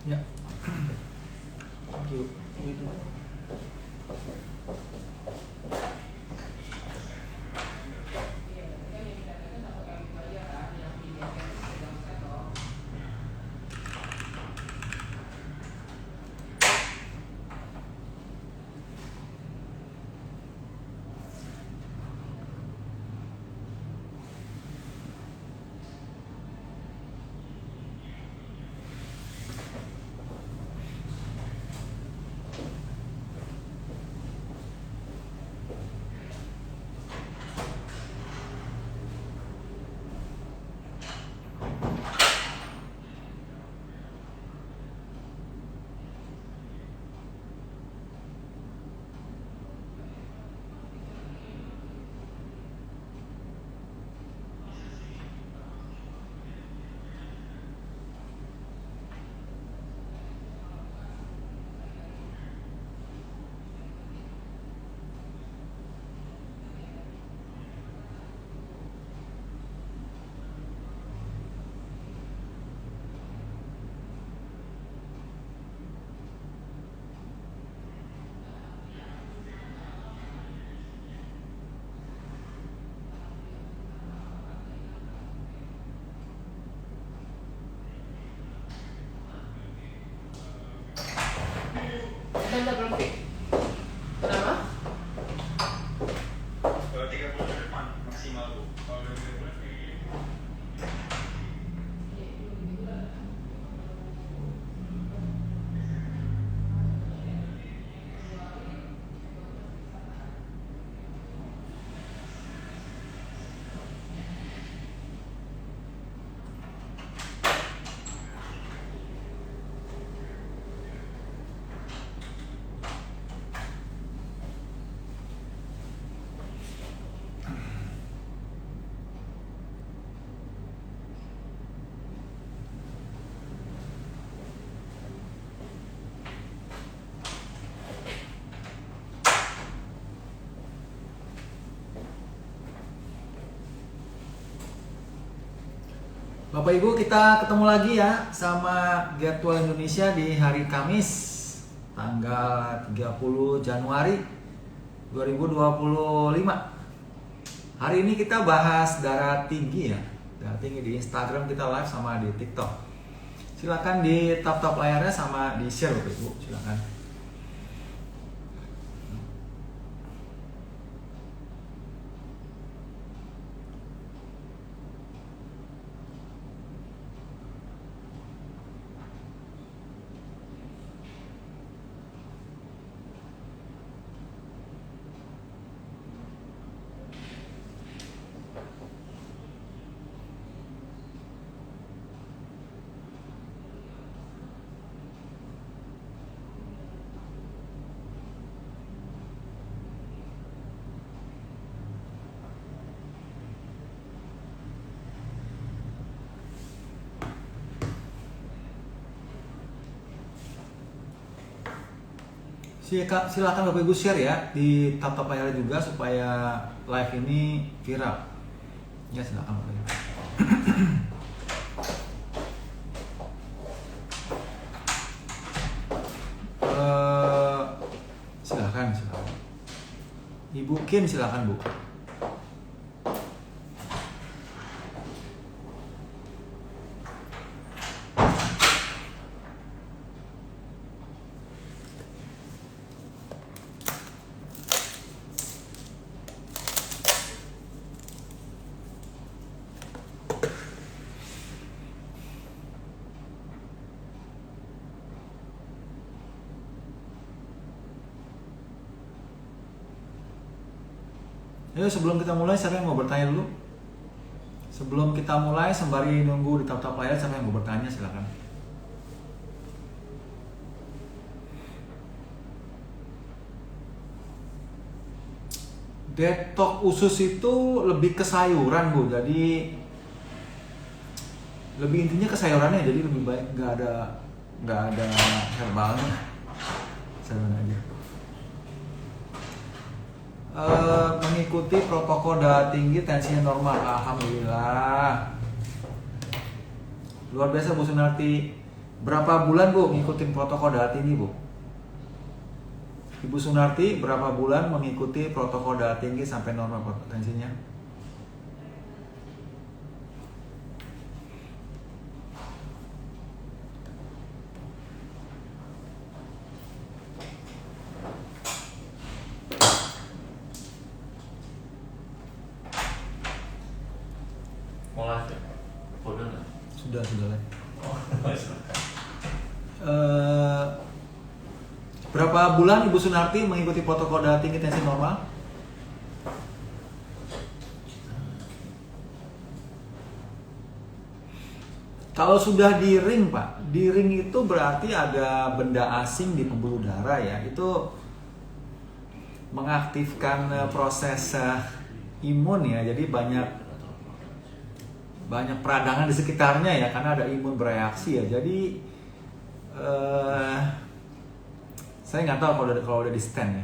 Ya. Thank you. Tanda berapa? Kenapa? Kalau 30 ke depan maksimal Bu. Kalau 30 Bapak Ibu, kita ketemu lagi ya sama Virtual Indonesia di hari Kamis tanggal 30 Januari 2025. Hari ini kita bahas darah tinggi ya. Darah tinggi di Instagram kita live sama di TikTok. Silakan di tap-tap layarnya sama di share Bapak Ibu, silakan. Silakan Bapak Ibu share ya di tap-tap layar juga supaya live ini viral. Ya silakan Bapak Ibu. Silakan. Ibu Kim silakan Bu. Ayo sebelum kita mulai, siapa yang mau bertanya dulu? Sebelum kita mulai, sembari nunggu di tap-tap layar, siapa yang mau bertanya silakan. Detox usus itu lebih ke sayuran Bu, jadi lebih intinya ke sayurannya, jadi lebih baik nggak ada herbalnya, sayuran aja. Mengikuti protokol darah tinggi, tensinya normal, alhamdulillah. Luar biasa Bu Sunarti. Berapa bulan Bu ngikutin protokol darah tinggi Bu? Ibu Sunarti berapa bulan mengikuti protokol darah tinggi sampai normal tensinya? Mau live ya? Udah nggak? Sudah lah. Oh, Berapa bulan Ibu Sunarti mengikuti protokol darah tinggi tensi normal? Kalau sudah di ring Pak, di ring itu berarti ada benda asing di pembuluh darah ya. Itu mengaktifkan proses imun ya. Jadi banyak peradangan di sekitarnya ya, karena ada imun bereaksi ya. Jadi saya nggak tahu kalau udah di stand ya.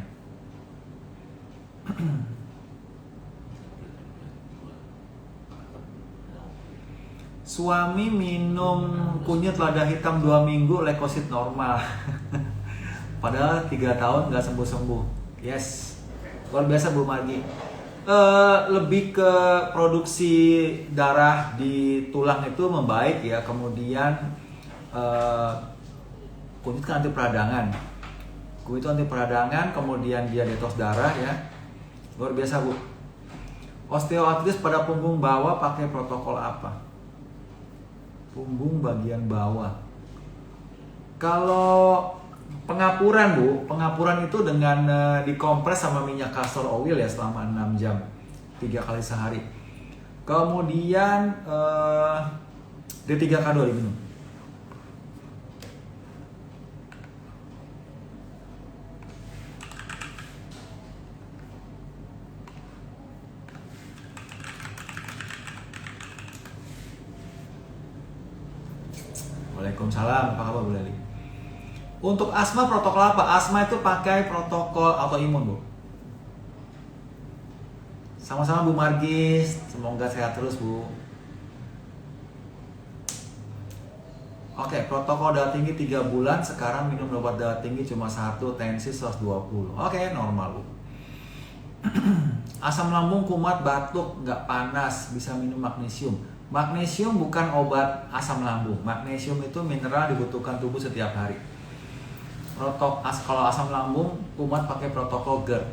Suami minum kunyit lada hitam 2 minggu, leukosit normal. Padahal 3 tahun nggak sembuh-sembuh. Yes, luar biasa Bu Margi. Lebih ke produksi darah di tulang itu membaik ya. Kemudian kunyit kan anti peradangan. Kunyit itu anti peradangan, kemudian dia detoks darah ya. Luar biasa Bu. Osteoartritis pada punggung bawah pakai protokol apa? Punggung bagian bawah. Kalau pengapuran Bu, pengapuran itu dengan dikompres sama minyak castor oil ya selama 6 jam 3 kali sehari. Kemudian D3K2 diminum. Waalaikumsalam, apa kabar Bu Leli? Untuk asma protokol apa? Asma itu pakai protokol autoimun Bu. Sama-sama Bu Margis, semoga sehat terus Bu. Oke, protokol darah tinggi 3 bulan, sekarang minum obat darah tinggi cuma 1, tensi 120. Oke, normal Bu. Asam lambung, kumat, batuk, nggak panas, bisa minum magnesium. Magnesium bukan obat asam lambung. Magnesium itu mineral dibutuhkan tubuh setiap hari. Kalau asam lambung, kumat pakai protokol GERD.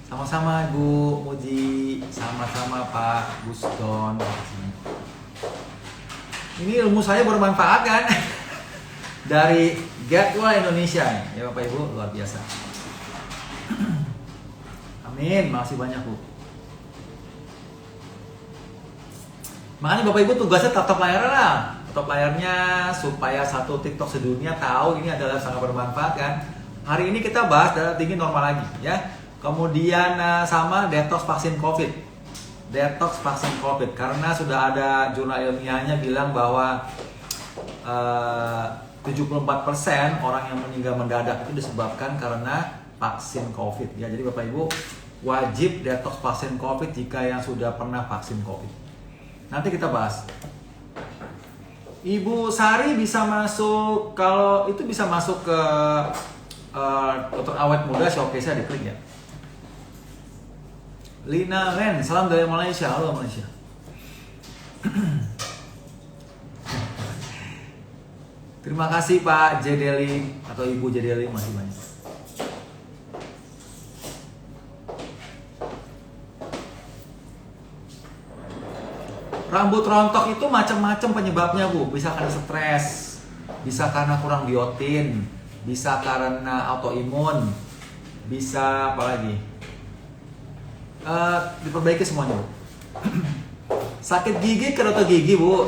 Sama-sama Ibu Muji, sama-sama Pak Guston. Ini ilmu saya bermanfaat kan? Dari Getwell Indonesia nih, ya Bapak Ibu, luar biasa. Amin, makasih banyak Bu. Makanya Bapak Ibu tugasnya tatap layar lah. Tatap layarnya supaya satu TikTok sedunia tahu ini adalah sangat bermanfaat kan. Hari ini kita bahas darah tinggi normal lagi ya. Kemudian sama detox vaksin COVID. Detox vaksin COVID karena sudah ada jurnal ilmiahnya bilang bahwa 74% orang yang meninggal mendadak itu disebabkan karena vaksin COVID ya. Jadi Bapak Ibu wajib detox vaksin COVID jika yang sudah pernah vaksin COVID. Nanti kita bahas. Ibu Sari bisa masuk, kalau itu bisa masuk ke Dokter Awet Muda showcase-nya diklik ya. Lina Ren, salam dari Malaysia. Halo Malaysia. Terima kasih Pak Jedeli atau Ibu Jedeli, masih banyak. Rambut rontok itu macam-macam penyebabnya Bu. Bisa karena stres, bisa karena kurang biotin, bisa karena autoimun, bisa apa lagi? Diperbaiki semuanya Bu. Sakit gigi ke dokter gigi Bu.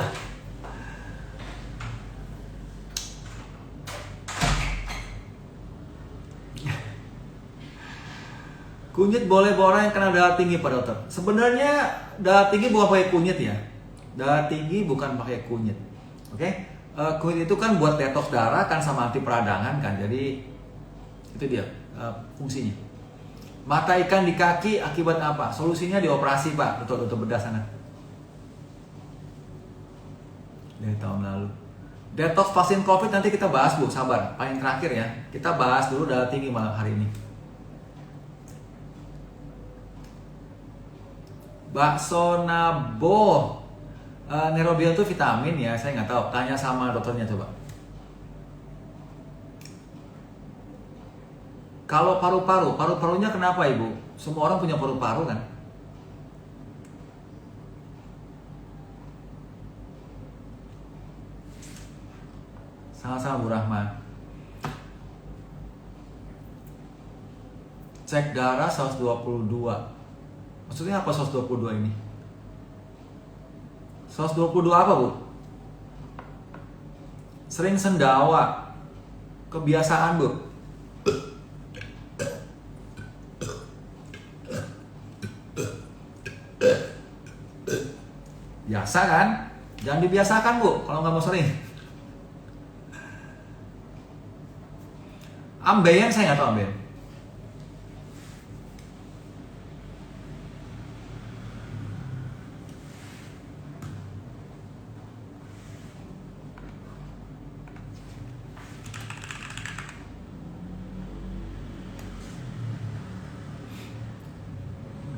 Kunyit boleh buat orang yang kena darah tinggi Pak Dokter. Sebenarnya darah tinggi bukan pakai kunyit ya. Darah tinggi bukan pakai kunyit. Oke? Kunyit itu kan buat detox darah kan sama anti peradangan kan. Jadi itu dia fungsinya. Mata ikan di kaki akibat apa? Solusinya dioperasi Pak, untuk bedah sana. Dari tahun lalu. Detox vaksin COVID nanti kita bahas Bu, sabar. Paling terakhir ya. Kita bahas dulu darah tinggi malam hari ini. Bakso nabo. Neurobion itu vitamin ya, saya nggak tahu. Tanya sama dokternya coba. Kalau paru-paru, paru-parunya kenapa Ibu? Semua orang punya paru-paru kan? Sama-sama Bu Rahman. Cek darah 122. Maksudnya apa 122 ini? 122 apa Bu? Sering sendawa. Kebiasaan Bu. Biasa kan? Jangan dibiasakan Bu, kalau nggak mau sering. Ambeien saya nggak tahu ambeien.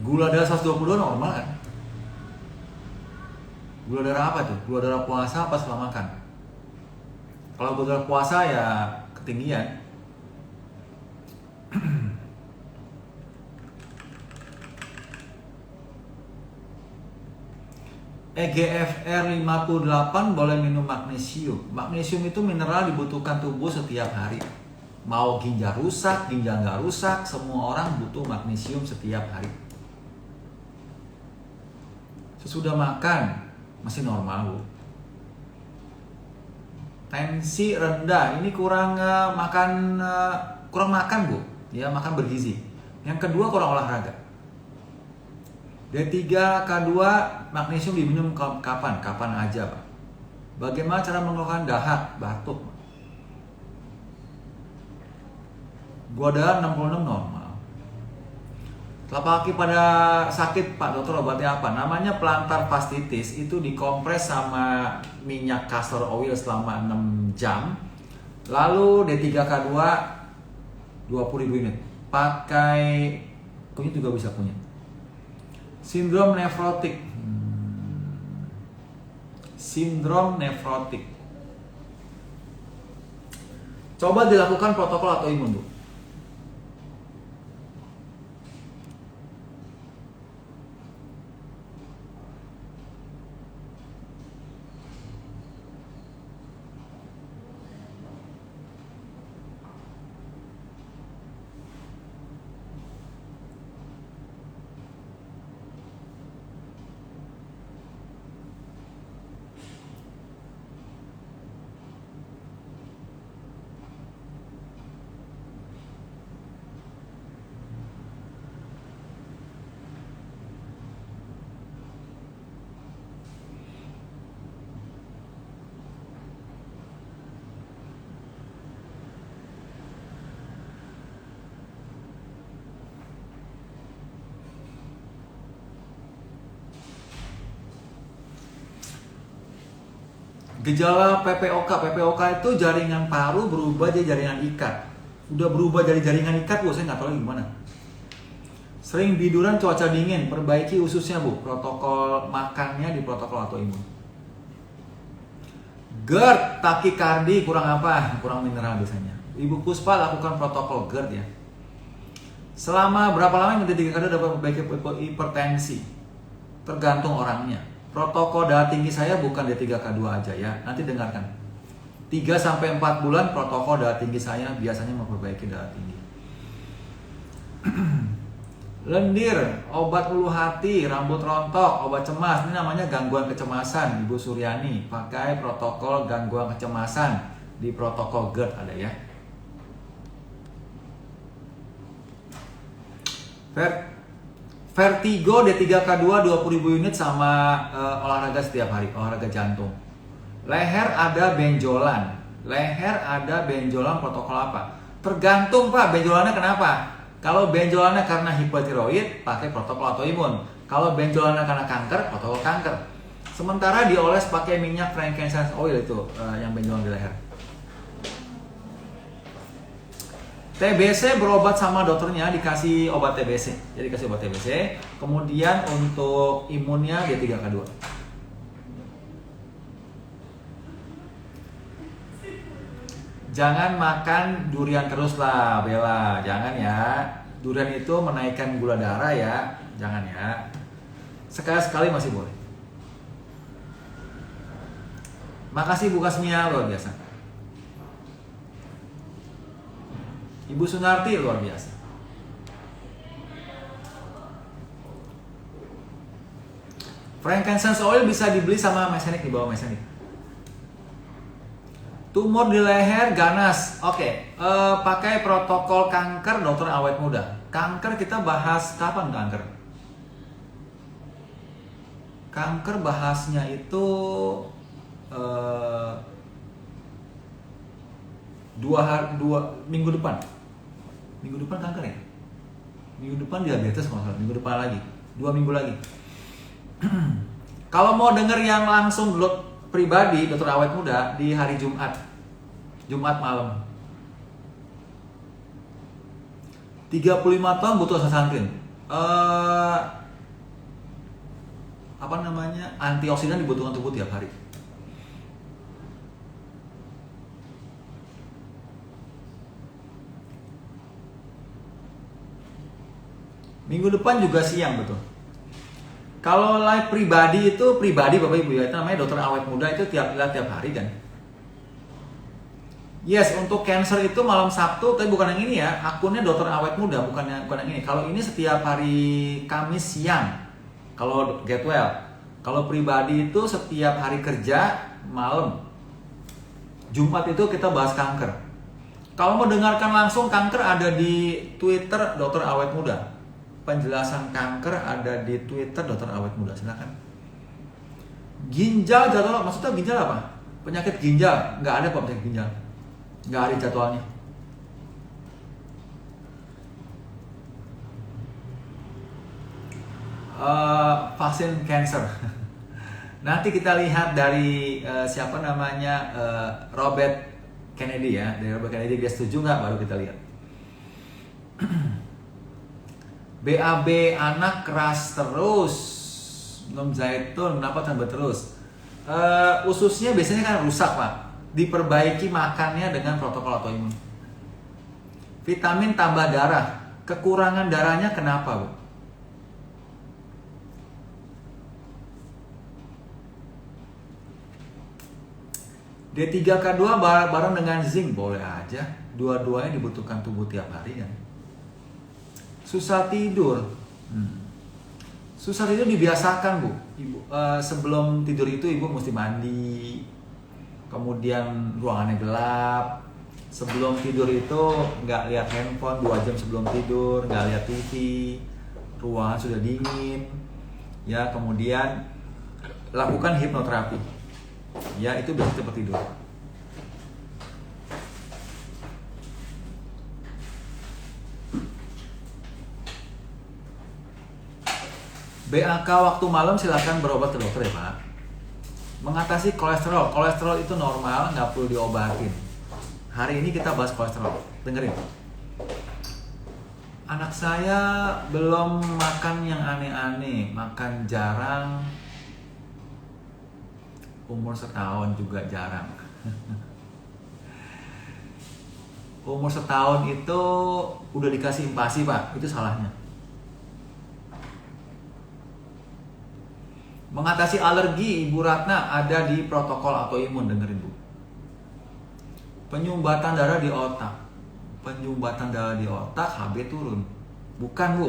Gula darah 122 normal kan? Gula darah apa tuh? Gula darah puasa apa setelah makan? Kalau gula darah puasa ya ketinggian. EGFR 58 boleh minum magnesium. Magnesium itu mineral dibutuhkan tubuh setiap hari. Mau ginjal rusak, ginjal nggak rusak, semua orang butuh magnesium setiap hari. Sesudah makan masih normal Bu. Tensi rendah, ini kurang makan Bu. Ya, makan bergizi. Yang kedua kurang olahraga. D3, K2, magnesium diminum kapan? Kapan aja Pak. Bagaimana cara mengeluarkan dahak, batuk? Gua darah 66 normal. Telapak kaki pada sakit Pak dokter, obatnya apa? Namanya plantar fasciitis, itu dikompres sama minyak castor oil selama 6 jam. Lalu D3K2 20.000 unit. Pakai kunyit juga bisa kunyit. Sindrom nefrotik. Sindrom nefrotik. Coba dilakukan protokol autoimun Bu. Gejala PPOK. PPOK itu jaringan paru berubah jadi jaringan ikat. Udah berubah jadi jaringan ikat Bu, saya nggak tahu lagi gimana. Sering biduran cuaca dingin, perbaiki ususnya Bu. Protokol makannya di protokol autoimun. GERD, takikardi, kurang apa? Kurang mineral biasanya. Ibu Puspa lakukan protokol GERD ya. Selama berapa lama yang D3K2 dapat memperbaiki hipertensi? Tergantung orangnya. Protokol darah tinggi saya bukan D3K2 aja ya. Nanti dengarkan. 3-4 bulan protokol darah tinggi saya biasanya memperbaiki darah tinggi. Lendir, obat ulu hati, rambut rontok, obat cemas. Ini namanya gangguan kecemasan, Ibu Suryani. Pakai protokol gangguan kecemasan di protokol GERD ada ya. Vertigo D3K2 20.000 unit sama olahraga setiap hari, olahraga jantung. Leher ada benjolan. Leher ada benjolan protokol apa? Tergantung Pak, benjolannya kenapa? Kalau benjolannya karena hipotiroid, pakai protokol autoimun. Kalau benjolannya karena kanker, protokol kanker. Sementara dioles pakai minyak frankincense oil itu yang benjolan di leher. TBC berobat sama dokternya, dikasih obat TBC. Jadi kasih obat TBC. Kemudian untuk imunnya dia 3K2. Jangan makan durian terus lah, Bella. Jangan ya. Durian itu menaikkan gula darah ya. Jangan ya. Sekali-sekali masih boleh. Makasih Bu Kasmia, luar biasa. Ibu Sunarti luar biasa. Frankincense oil bisa dibeli sama mesenik, di bawah mesenik. Tumor di leher ganas. Oke, pakai protokol kanker dokter awet muda. Kanker kita bahas kapan kanker? Kanker bahasnya itu dua minggu depan. Minggu depan kanker ya? Minggu depan diabetes kalau salah. Minggu depan lagi. 2 minggu lagi. Kalau mau denger yang langsung pribadi dokter awet muda di hari Jumat malam. 35 tahun butuh astaxanthin. Apa namanya? Antioksidan dibutuhkan tubuh tiap hari. Minggu depan juga siang, betul. Kalau live pribadi itu pribadi Bapak Ibu ya, itu namanya dokter awet muda, itu tiap hari kan. Yes, untuk cancer itu malam Sabtu, tapi bukan yang ini ya, akunnya dokter awet muda, bukan yang ini. Kalau ini setiap hari Kamis siang. Kalau get well. Kalau pribadi itu setiap hari kerja malam. Jumat itu kita bahas kanker. Kalau mau dengarkan langsung kanker ada di Twitter dokter awet muda. Penjelasan kanker ada di Twitter dokter awet muda, silakan. Ginjal jadwal, maksudnya ginjal apa? Penyakit ginjal, nggak ada kok penyakit ginjal, nggak ada jadwalnya. Vaksin cancer. Nanti kita lihat dari siapa namanya Robert Kennedy ya, dari Robert Kennedy dia setuju nggak, baru kita lihat. BAB anak keras terus, minum zaitun, kenapa tambah terus? Ususnya biasanya kan rusak Pak, diperbaiki makannya dengan protokol autoimun. Vitamin tambah darah, kekurangan darahnya kenapa Bu? D3K2 bareng dengan zinc boleh aja, dua-duanya dibutuhkan tubuh tiap hari kan. Susah tidur, susah tidur dibiasakan Bu. Ibu, sebelum tidur itu Ibu mesti mandi, kemudian ruangannya gelap. Sebelum tidur itu nggak lihat handphone 2 jam sebelum tidur, nggak lihat TV, ruangan sudah dingin. Ya, kemudian lakukan hipnoterapi. Ya, itu biar cepat tidur. BAK waktu malam silakan berobat ke dokter ya Pak. Mengatasi kolesterol, kolesterol itu normal, nggak perlu diobatin. Hari ini kita bahas kolesterol, dengerin. Anak saya belum makan yang aneh-aneh, makan jarang, umur setahun juga jarang. Umur setahun itu udah dikasih impasi Pak, itu salahnya. Mengatasi alergi Ibu Ratna ada di protokol autoimun, dengerin Bu. Penyumbatan darah di otak. Penyumbatan darah di otak HB turun. Bukan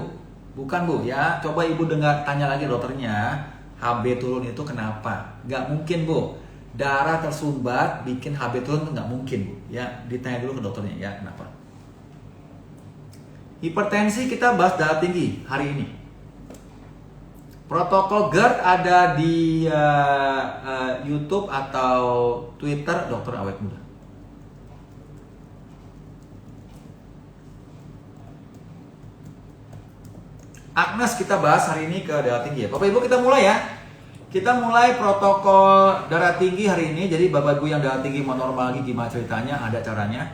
Bu ya. Coba Ibu dengar, tanya lagi dokternya, HB turun itu kenapa? Gak mungkin Bu. Darah tersumbat bikin HB turun itu gak mungkin Bu. Ya, ditanya dulu ke dokternya ya kenapa. Hipertensi kita bahas darah tinggi hari ini. Protokol GERD ada di YouTube atau Twitter Dokter Awet Muda. Agnes kita bahas hari ini ke darah tinggi ya. Bapak Ibu kita mulai ya. Kita mulai protokol darah tinggi hari ini. Jadi Bapak Ibu yang darah tinggi mau normal lagi gimana ceritanya? Ada caranya.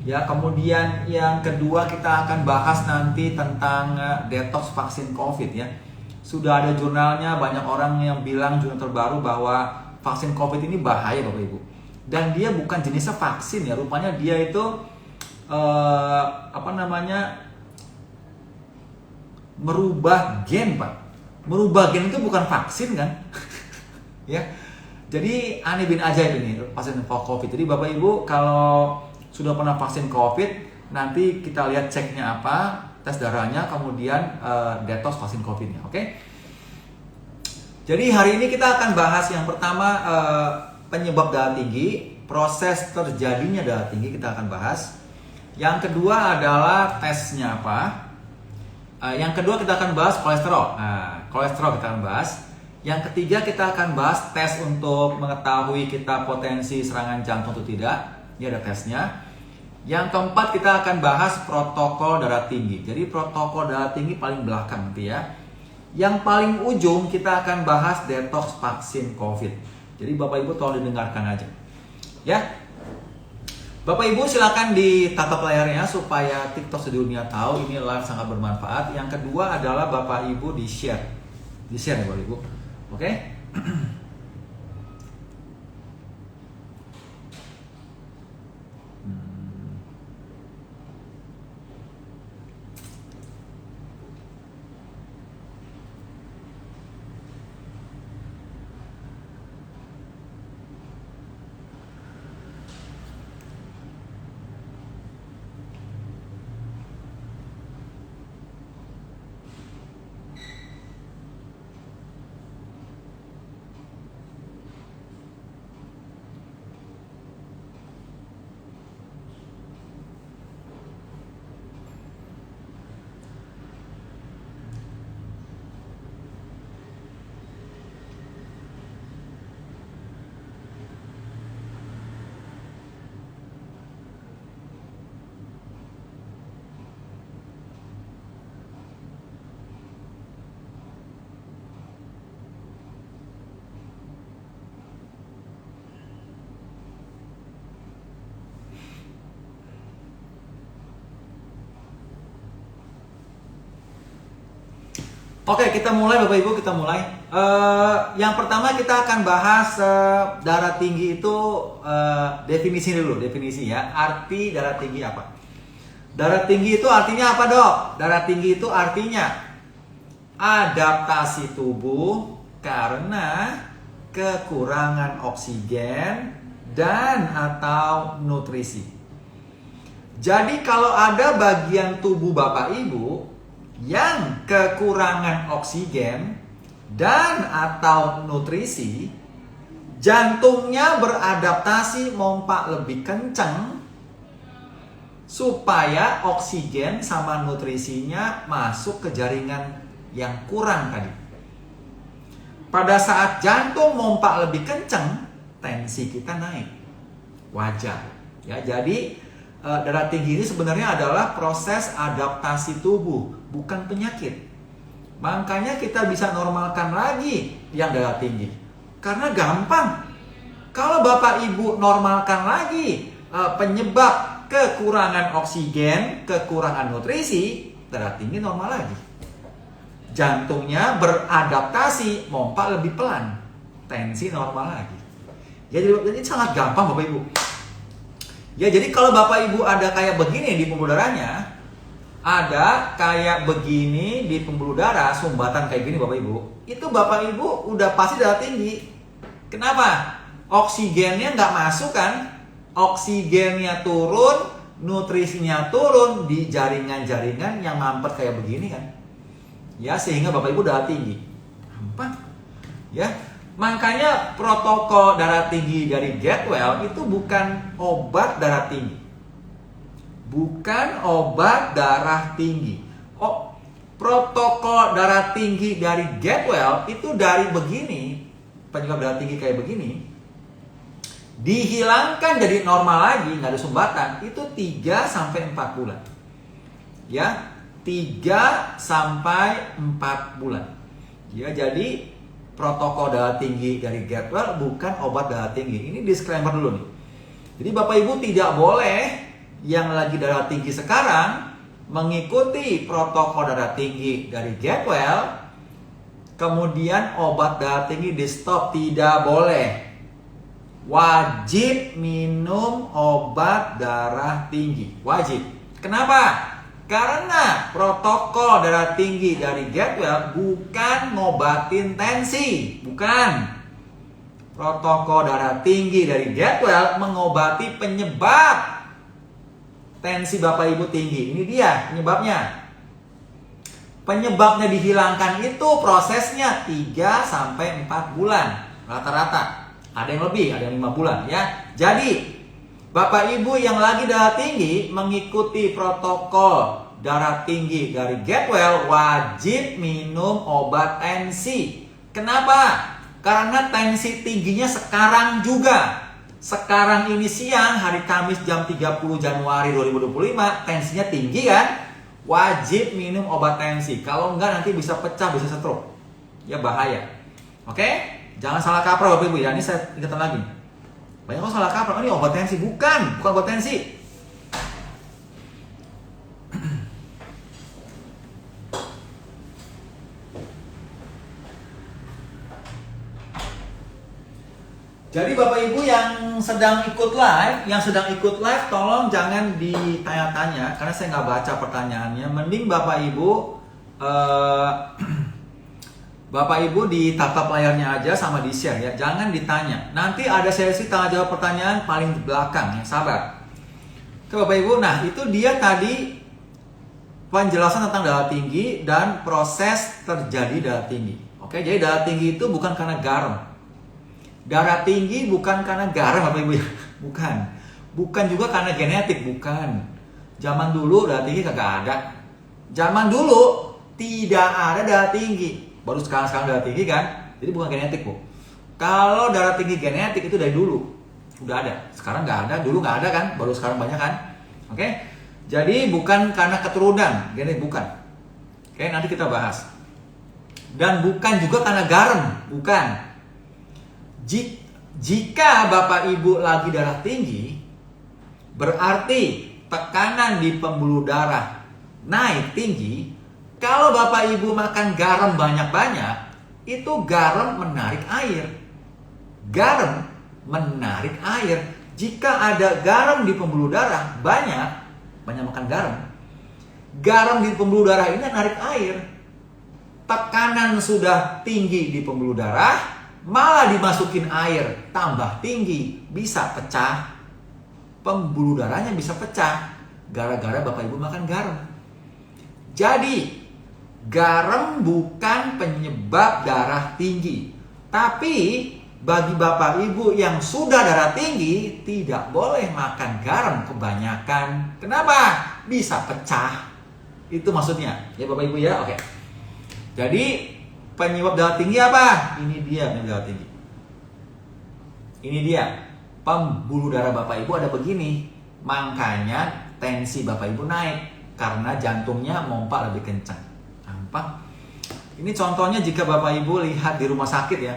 Ya, kemudian yang kedua kita akan bahas nanti tentang detox vaksin COVID ya. Sudah ada jurnalnya, banyak orang yang bilang jurnal terbaru bahwa vaksin COVID ini bahaya Bapak Ibu. Dan dia bukan jenisnya vaksin ya, rupanya dia itu merubah gen Pak. Merubah gen itu bukan vaksin kan? Ya. Jadi aneh bin ajaib ini vaksin COVID. Jadi Bapak Ibu kalau sudah pernah vaksin COVID, nanti kita lihat ceknya apa, tes darahnya, kemudian detox vaksin COVID-nya, oke? Jadi hari ini kita akan bahas yang pertama penyebab darah tinggi, proses terjadinya darah tinggi kita akan bahas. Yang kedua adalah tesnya apa. Yang kedua kita akan bahas kolesterol. Kolesterol kita akan bahas. Yang ketiga kita akan bahas tes untuk mengetahui kita potensi serangan jantung atau tidak. Ini ada tesnya. Yang keempat kita akan bahas protokol darah tinggi. Jadi protokol darah tinggi paling belakang nanti ya. Yang paling ujung kita akan bahas detox vaksin COVID. Jadi Bapak Ibu tolong didengarkan aja. Ya. Bapak Ibu silakan ditatap layarnya supaya TikTok sedunia tahu ini live sangat bermanfaat. Yang kedua adalah Bapak Ibu di-share. Di-share ya Bapak Ibu. Oke? Oke, kita mulai Bapak Ibu, kita mulai. Yang pertama kita akan bahas darah tinggi itu definisi dulu, definisi ya. Arti darah tinggi apa? Darah tinggi itu artinya apa, Dok? Darah tinggi itu artinya adaptasi tubuh karena kekurangan oksigen dan atau nutrisi. Jadi kalau ada bagian tubuh Bapak Ibu yang kekurangan oksigen dan atau nutrisi, jantungnya beradaptasi mompa lebih kencang supaya oksigen sama nutrisinya masuk ke jaringan yang kurang tadi. Pada saat jantung mompa lebih kencang, tensi kita naik. Wajar. Ya, jadi darah tinggi ini sebenarnya adalah proses adaptasi tubuh, bukan penyakit. Makanya kita bisa normalkan lagi yang darah tinggi. Karena gampang. Kalau Bapak Ibu normalkan lagi penyebab kekurangan oksigen, kekurangan nutrisi, darah tinggi normal lagi. Jantungnya beradaptasi, mompa lebih pelan. Tensi normal lagi. Jadi sangat gampang Bapak Ibu. Ya, jadi kalau Bapak Ibu ada kayak begini di pembuluh darahnya, ada kayak begini di pembuluh darah, sumbatan kayak gini Bapak Ibu, itu Bapak Ibu udah pasti darah tinggi. Kenapa? Oksigennya nggak masuk kan? Oksigennya turun, nutrisinya turun di jaringan-jaringan yang mampet kayak begini kan? Ya, sehingga Bapak Ibu darah tinggi. Gampang. Ya. Makanya protokol darah tinggi dari Get Well itu bukan obat darah tinggi. Bukan obat darah tinggi. Oh, protokol darah tinggi dari Get Well itu dari begini, penyebab darah tinggi kayak begini, dihilangkan jadi normal lagi, nggak ada sumbatan, itu 3-4 bulan. Ya, 3-4 bulan. Ya, jadi protokol darah tinggi dari get well bukan obat darah tinggi. Ini disclaimer dulu nih. Jadi Bapak Ibu tidak boleh yang lagi darah tinggi sekarang mengikuti protokol darah tinggi dari get well, kemudian obat darah tinggi di stop. Tidak boleh. Wajib minum obat darah tinggi. Wajib. Kenapa? Karena protokol darah tinggi dari get well bukan ngobatin tensi. Bukan. Protokol darah tinggi dari get well mengobati penyebab tensi Bapak Ibu tinggi. Ini dia penyebabnya. Penyebabnya dihilangkan itu prosesnya 3-4 bulan rata-rata. Ada yang lebih, ada yang 5 bulan ya. Jadi Bapak Ibu yang lagi darah tinggi mengikuti protokol darah tinggi dari get well wajib minum obat tensi. Kenapa? Karena tensi tingginya sekarang juga. Sekarang ini siang hari Kamis jam 30 Januari 2025 tensinya tinggi kan? Wajib minum obat tensi. Kalau enggak nanti bisa pecah, bisa stroke. Ya bahaya. Oke? Jangan salah kaprah Bapak Ibu ya. Ini saya ingatkan lagi. Banyak orang salah kaprah. Oh, ini obat tensi. Bukan obat tensi. Jadi Bapak Ibu yang sedang ikut live, tolong jangan ditanya-tanya karena saya nggak baca pertanyaannya. Mending Bapak Ibu, Bapak Ibu ditatap layarnya aja sama di share ya, jangan ditanya. Nanti ada sesi tanya jawab pertanyaan paling di belakang ya, sabar. Oke Bapak Ibu, nah itu dia tadi penjelasan tentang darah tinggi dan proses terjadi darah tinggi. Oke, jadi darah tinggi itu bukan karena garam. Darah tinggi bukan karena garam Bapak Ibu ya. Bukan. Bukan juga karena genetik, bukan. Zaman dulu darah tinggi kagak ada. Zaman dulu tidak ada darah tinggi. Baru sekarang darah tinggi kan. Jadi bukan genetik, Bu. Kalau darah tinggi genetik itu dari dulu udah ada. Sekarang nggak ada, dulu nggak ada kan. Baru sekarang banyak kan. Oke. Jadi bukan karena keturunan, genetik bukan. Oke, nanti kita bahas. Dan bukan juga karena garam, bukan. Jika Bapak Ibu lagi darah tinggi, berarti tekanan di pembuluh darah naik tinggi. Kalau Bapak Ibu makan garam banyak-banyak, itu garam menarik air. Garam menarik air. Jika ada garam di pembuluh darah banyak makan garam. Garam di pembuluh darah ini menarik air. Tekanan sudah tinggi di pembuluh darah, malah dimasukin air tambah tinggi, bisa pecah. Pembuluh darahnya bisa pecah gara-gara Bapak Ibu makan garam. Jadi garam bukan penyebab darah tinggi. Tapi bagi Bapak Ibu yang sudah darah tinggi tidak boleh makan garam kebanyakan. Kenapa? Bisa pecah. Itu maksudnya ya Bapak Ibu ya. Oke. Jadi penyebab darah tinggi apa? Ini dia penyebab darah tinggi. Ini dia. Pembuluh darah Bapak Ibu ada begini. Makanya tensi Bapak Ibu naik. Karena jantungnya mompa lebih kencang. Nampak? Ini contohnya jika Bapak Ibu lihat di rumah sakit ya.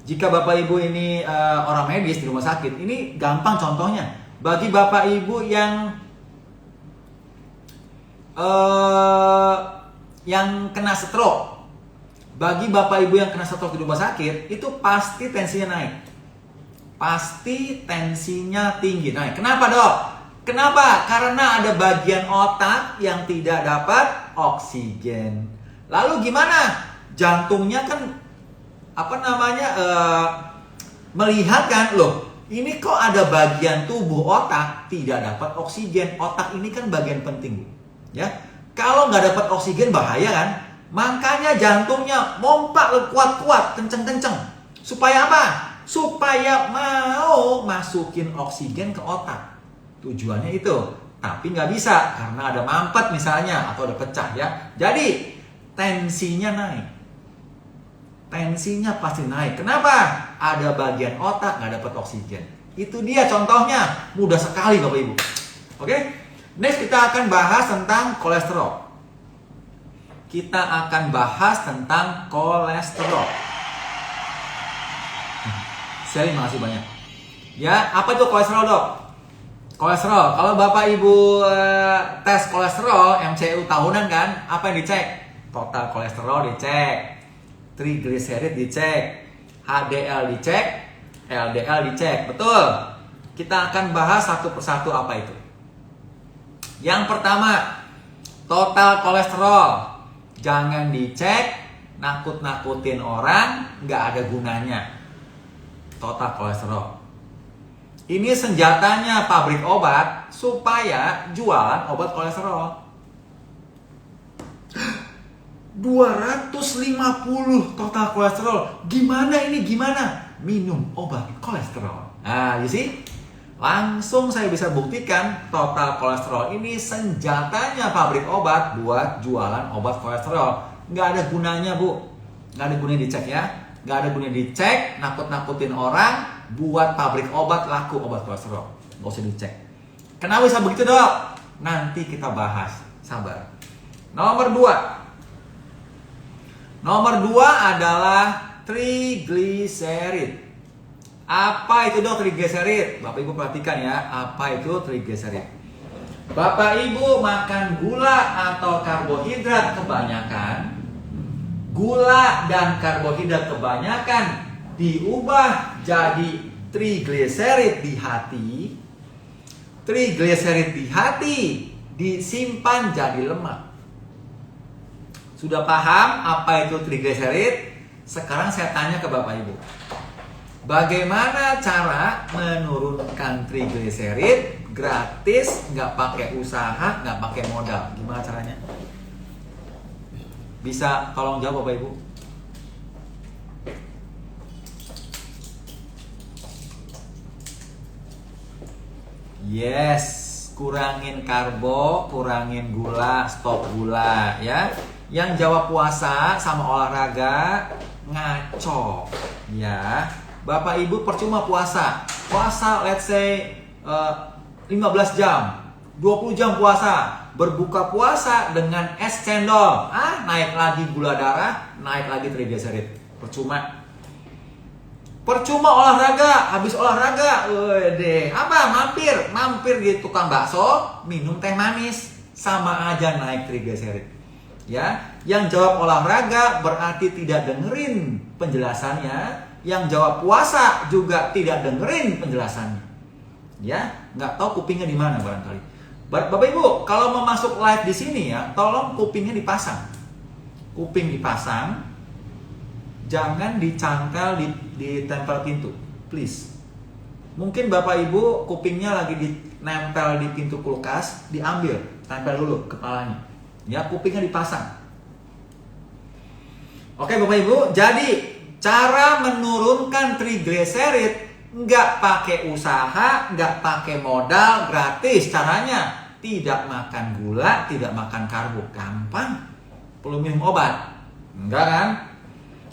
Jika Bapak Ibu ini orang medis di rumah sakit. Ini gampang contohnya. Bagi Bapak Ibu yang kena stroke. Bagi Bapak Ibu yang kena stroke di rumah sakit, itu pasti tensinya naik. Pasti tensinya tinggi naik. Kenapa dok? Kenapa? Karena ada bagian otak yang tidak dapat oksigen. Lalu gimana? Jantungnya kan melihat kan, loh ini kok ada bagian tubuh otak tidak dapat oksigen. Otak ini kan bagian penting, ya. Kalau nggak dapat oksigen bahaya kan. Makanya jantungnya mompa kuat-kuat, kenceng-kenceng. Supaya apa? Supaya mau masukin oksigen ke otak. Tujuannya itu. Tapi nggak bisa karena ada mampet misalnya atau ada pecah ya. Jadi tensinya naik. Tensinya pasti naik. Kenapa? Ada bagian otak nggak dapat oksigen. Itu dia contohnya. Mudah sekali Bapak Ibu. Oke? Next kita akan bahas tentang kolesterol. Kita akan bahas tentang kolesterol. Sharing, makasih banyak. Ya, apa itu kolesterol, Dok? Kolesterol. Kalau Bapak Ibu tes kolesterol MCU tahunan kan, apa yang dicek? Total kolesterol dicek, trigliserid dicek, HDL dicek, LDL dicek. Betul. Kita akan bahas satu persatu apa itu. Yang pertama, total kolesterol. Jangan dicek, nakut-nakutin orang, nggak ada gunanya. Total kolesterol. Ini senjatanya pabrik obat supaya jualan obat kolesterol. 250 total kolesterol. Gimana ini? Gimana? Minum obat kolesterol. Nah, you see? Langsung saya bisa buktikan total kolesterol ini senjatanya pabrik obat buat jualan obat kolesterol. Nggak ada gunanya, Bu. Nggak ada gunanya dicek ya. Nggak ada gunanya dicek, nakut-nakutin orang buat pabrik obat laku obat kolesterol. Nggak usah dicek. Kenapa bisa begitu, Dok? Nanti kita bahas. Sabar. Nomor 2 adalah trigliserid. Apa itu, Dok, trigliserid? Bapak Ibu perhatikan ya, apa itu trigliserid? Bapak Ibu makan gula atau karbohidrat kebanyakan, gula dan karbohidrat kebanyakan diubah jadi trigliserid di hati. Trigliserid di hati disimpan jadi lemak. Sudah paham apa itu trigliserid? Sekarang saya tanya ke Bapak Ibu. Bagaimana cara menurunkan trigliserid gratis, nggak pakai usaha, nggak pakai modal? Gimana caranya? Bisa tolong jawab Bapak Ibu? Yes, kurangin karbo, kurangin gula, stop gula ya. Yang jawab puasa sama olahraga ngaco ya. Bapak Ibu percuma puasa. Puasa let's say 15 jam, 20 jam puasa. Berbuka puasa dengan es cendol. Naik lagi gula darah, naik lagi trigliserid. Percuma. Percuma olahraga, habis olahraga, mampir di tukang bakso, minum teh manis, sama aja naik trigliserid. Ya, yang jawab olahraga berarti tidak dengerin penjelasannya. Yang jawab puasa juga tidak dengerin penjelasannya. Ya, nggak tahu kupingnya di mana barangkali. Bapak Ibu, kalau mau masuk live di sini ya, tolong kupingnya dipasang. Kuping dipasang, jangan dicangkal di tempel pintu, please. Mungkin Bapak Ibu kupingnya lagi nempel di pintu kulkas, diambil, tempel dulu kepalanya. Ya, kupingnya dipasang. Oke Bapak Ibu, jadi cara menurunkan trigliserid nggak pakai usaha, nggak pakai modal, gratis. Caranya tidak makan gula, tidak makan karbo, gampang. Perlu minum obat? Enggak kan?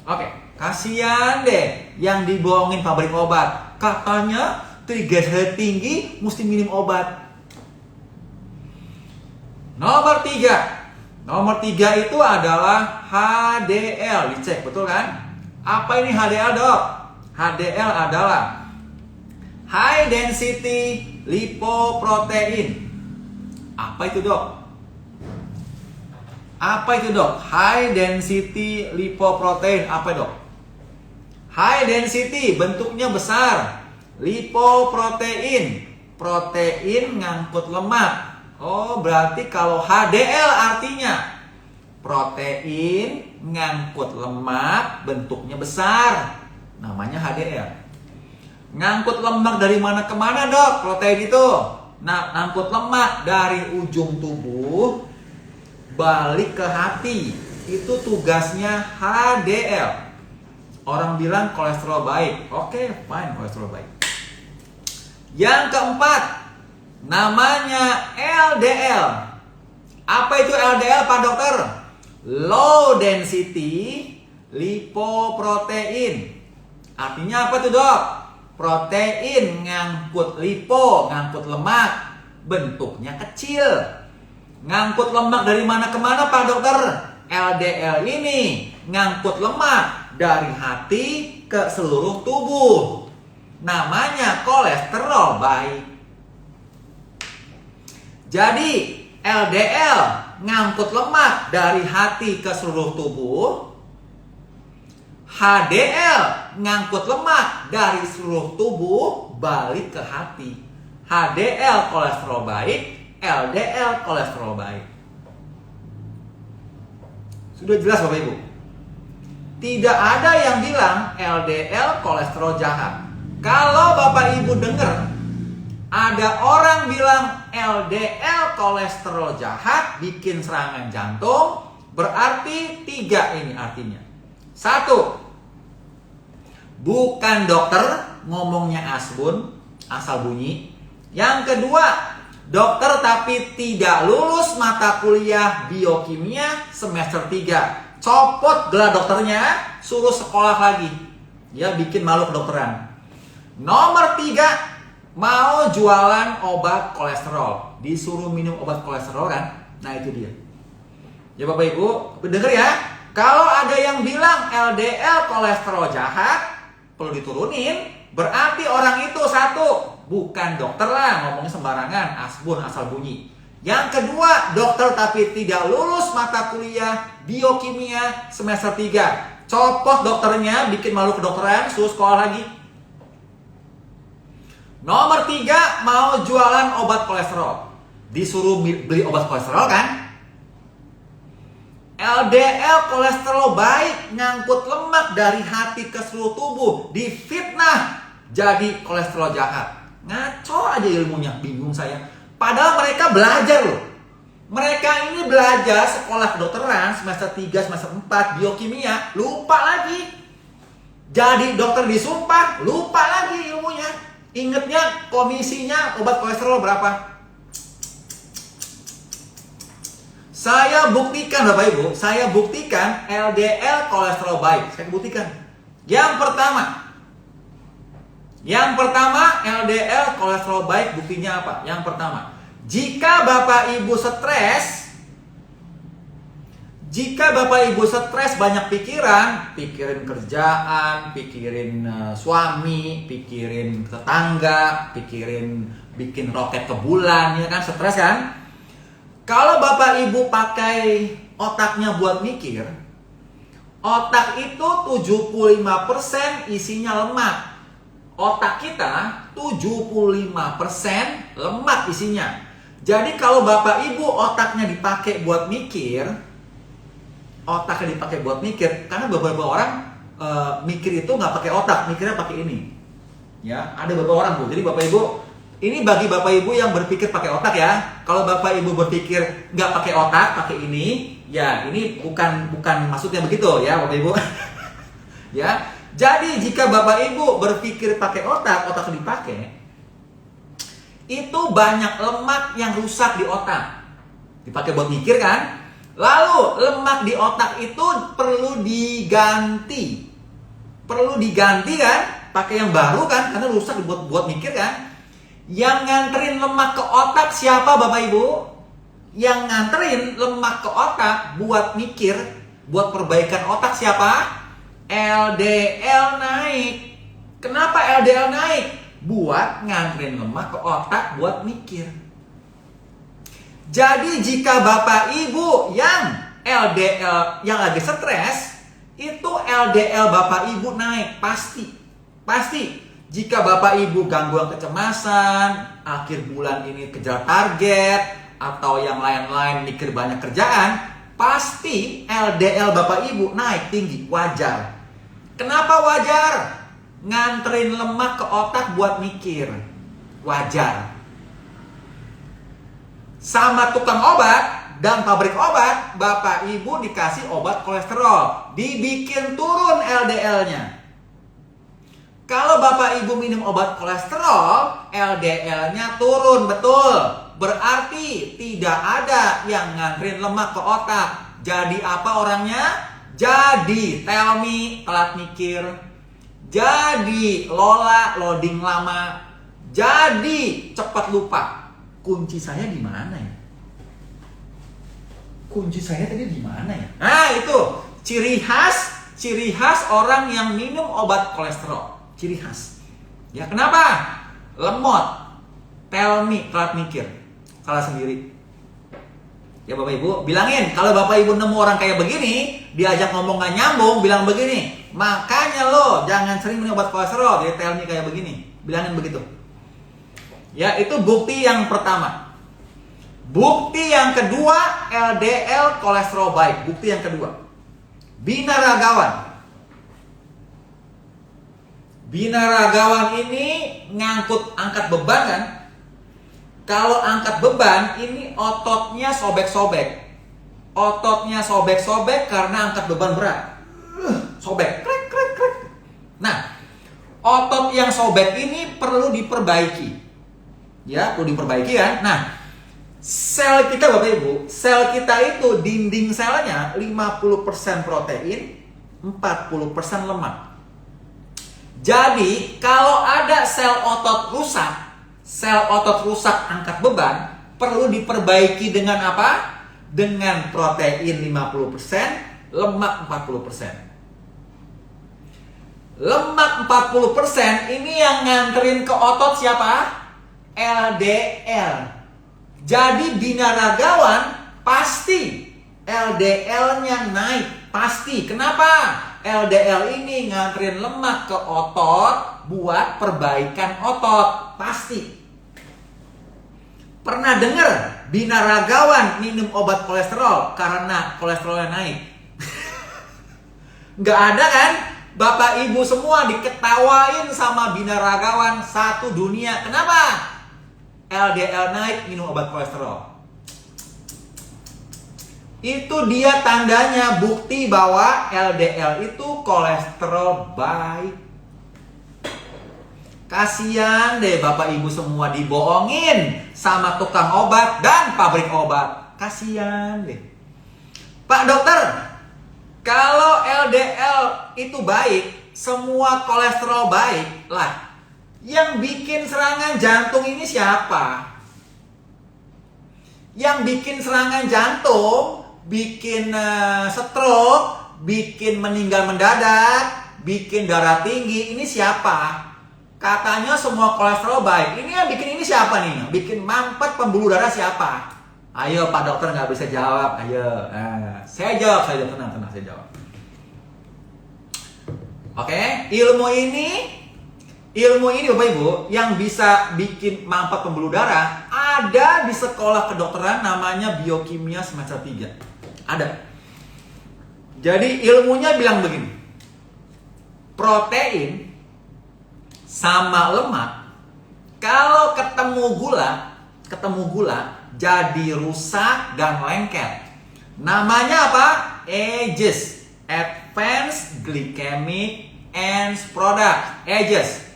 Oke, kasihan deh yang dibohongin pabrik obat. Katanya trigliserid tinggi, mesti minum obat. Nomor 3 itu adalah HDL, dicek betul kan? Apa ini HDL, Dok? HDL adalah high density lipoprotein. Apa itu, Dok? High density lipoprotein. Apa, Dok? High density bentuknya besar. Lipoprotein, protein ngangkut lemak. Oh, berarti kalau HDL artinya protein ngangkut lemak bentuknya besar. Namanya HDL. Ngangkut lemak dari mana ke mana, Dok? Protein itu. Nah, ngangkut lemak dari ujung tubuh balik ke hati. Itu tugasnya HDL. Orang bilang kolesterol baik. Oke, fine, kolesterol baik. Yang keempat, namanya LDL. Apa itu LDL, Pak Dokter? Low density lipoprotein. Artinya apa tuh, Dok? Protein ngangkut lipo, ngangkut lemak, bentuknya kecil. Ngangkut lemak dari mana ke mana, Pak Dokter? LDL ini ngangkut lemak dari hati ke seluruh tubuh. namanya kolesterol baik. Jadi LDL ngangkut lemak dari hati ke seluruh tubuh, HDL ngangkut lemak dari seluruh tubuh balik ke hati. HDL kolesterol baik, LDL kolesterol baik. Sudah jelas Bapak Ibu? Tidak ada yang bilang LDL kolesterol jahat. Kalau Bapak Ibu dengar ada orang bilang LDL kolesterol jahat bikin serangan jantung, berarti 3 ini artinya. 1, bukan dokter, ngomongnya asbun, asal bunyi. Yang kedua, dokter tapi tidak lulus mata kuliah biokimia semester 3. Copot gelar dokternya, suruh sekolah lagi. Ya, bikin malu kedokteran. Nomor 3, mau jualan obat kolesterol, disuruh minum obat kolesterol kan? Nah itu dia. Ya Bapak Ibu, dengar ya. Kalau ada yang bilang LDL kolesterol jahat, perlu diturunin, berarti orang itu 1, bukan dokter lah, ngomongnya sembarangan, asbun, asal bunyi. Yang kedua, dokter tapi tidak lulus mata kuliah biokimia semester 3. Copot dokternya, bikin malu kedokteran, suruh sekolah lagi. Nomor 3, mau jualan obat kolesterol, disuruh beli obat kolesterol kan? LDL kolesterol baik, ngangkut lemak dari hati ke seluruh tubuh, difitnah jadi kolesterol jahat. Ngaco aja ilmunya, bingung saya. Padahal mereka belajar loh. Mereka ini belajar sekolah kedokteran semester 3, semester 4 biokimia, lupa lagi. Jadi dokter disumpah, lupa lagi ilmunya. Ingatnya komisinya obat kolesterol berapa? Saya buktikan Bapak Ibu, saya buktikan LDL kolesterol baik. Saya buktikan. Yang pertama LDL kolesterol baik, buktinya apa? Yang pertama, jika Bapak Ibu stres banyak pikiran, pikirin kerjaan, pikirin suami, pikirin tetangga, pikirin bikin roket ke bulan, ya kan, stres kan? Kalau Bapak Ibu pakai otaknya buat mikir, otak itu 75% isinya lemak. Otak kita 75% lemak isinya. Jadi kalau Bapak Ibu otaknya dipakai buat mikir, karena beberapa orang mikir itu nggak pakai otak, mikirnya pakai ini. Ya, ada beberapa orang Bu. Jadi Bapak Ibu, ini bagi Bapak Ibu yang berpikir pakai otak ya. Kalau Bapak Ibu berpikir nggak pakai otak, pakai ini, ya ini bukan maksudnya begitu ya Bapak Ibu. Ya. Jadi jika Bapak Ibu berpikir pakai otak dipakai, itu banyak lemak yang rusak di otak. Dipakai buat mikir kan? Lalu lemak di otak itu perlu diganti. Perlu diganti kan? Pakai yang baru kan? Karena rusak buat mikir kan? Yang nganterin lemak ke otak siapa Bapak Ibu? Yang nganterin lemak ke otak buat mikir, buat perbaikan otak siapa? LDL naik. Kenapa LDL naik? Buat nganterin lemak ke otak buat mikir. Jadi jika Bapak Ibu yang LDL yang lagi stres, itu LDL Bapak Ibu naik pasti. Jika Bapak Ibu gangguan kecemasan, akhir bulan ini kejar target, atau yang lain-lain mikir banyak kerjaan, pasti LDL Bapak Ibu naik tinggi, wajar. Kenapa wajar? Nganterin lemak ke otak buat mikir, wajar. Sama tukang obat dan pabrik obat, Bapak Ibu dikasih obat kolesterol, dibikin turun LDL-nya. Kalau Bapak Ibu minum obat kolesterol, LDL-nya turun, betul. Berarti tidak ada yang nganterin lemak ke otak. Jadi apa orangnya? Jadi tell me, telat mikir. Jadi loading lama. Jadi cepat lupa. Kunci saya di mana ya? Kunci saya tadi di mana ya? Nah itu ciri khas orang yang minum obat kolesterol. Ciri khas. Ya, kenapa? Lemot. Tell me, telat mikir. Salah sendiri. Ya Bapak Ibu, bilangin kalau Bapak Ibu nemu orang kayak begini, diajak ngomong gak nyambung, bilang begini. Makanya lo jangan sering minum obat kolesterol, dia tell me kayak begini. Bilangin begitu. Ya, itu bukti yang pertama. Bukti yang kedua, LDL kolesterol baik. Bukti yang kedua. Binaragawan. Binaragawan ini angkat beban kan? Kalau angkat beban, ini ototnya sobek-sobek. Ototnya sobek-sobek karena angkat beban berat. Sobek, krek, krek, krek. Nah, otot yang sobek ini perlu diperbaiki. Ya, perlu diperbaiki kan? Nah, sel kita Bapak Ibu, sel kita itu dinding selnya 50% protein, 40% lemak. Jadi, kalau ada sel otot rusak angkat beban, perlu diperbaiki dengan apa? Dengan protein 50%, lemak 40%. Lemak 40% ini yang nganterin ke otot siapa? LDL. Jadi binaragawan pasti LDL-nya naik, pasti. Kenapa? LDL ini nganterin lemak ke otot buat perbaikan otot, pasti. Pernah dengar binaragawan minum obat kolesterol karena kolesterolnya naik? Nggak ada kan? Bapak Ibu semua diketawain sama binaragawan satu dunia. Kenapa? LDL naik minum obat kolesterol. Itu dia tandanya, bukti bahwa LDL itu kolesterol baik. Kasian deh Bapak Ibu semua dibohongin sama tukang obat dan pabrik obat. Kasian deh. Pak dokter, kalau LDL itu baik, semua kolesterol baik lah. Yang bikin serangan jantung ini siapa? Yang bikin serangan jantung, bikin stroke, bikin meninggal mendadak, bikin darah tinggi, ini siapa? Katanya semua kolesterol baik. Ini yang bikin ini siapa nih? Bikin mampet pembuluh darah siapa? Ayo Pak dokter, nggak bisa jawab. Ayo, saya jawab, tenang, saya jawab. Oke, ilmu ini Bapak Ibu yang bisa bikin mampet pembuluh darah ada di sekolah kedokteran, namanya biokimia semester 3. Ada. Jadi ilmunya bilang begini. Protein sama lemak kalau ketemu gula jadi rusak dan lengket. Namanya apa? AGEs, Advanced Glycemic End Product. AGEs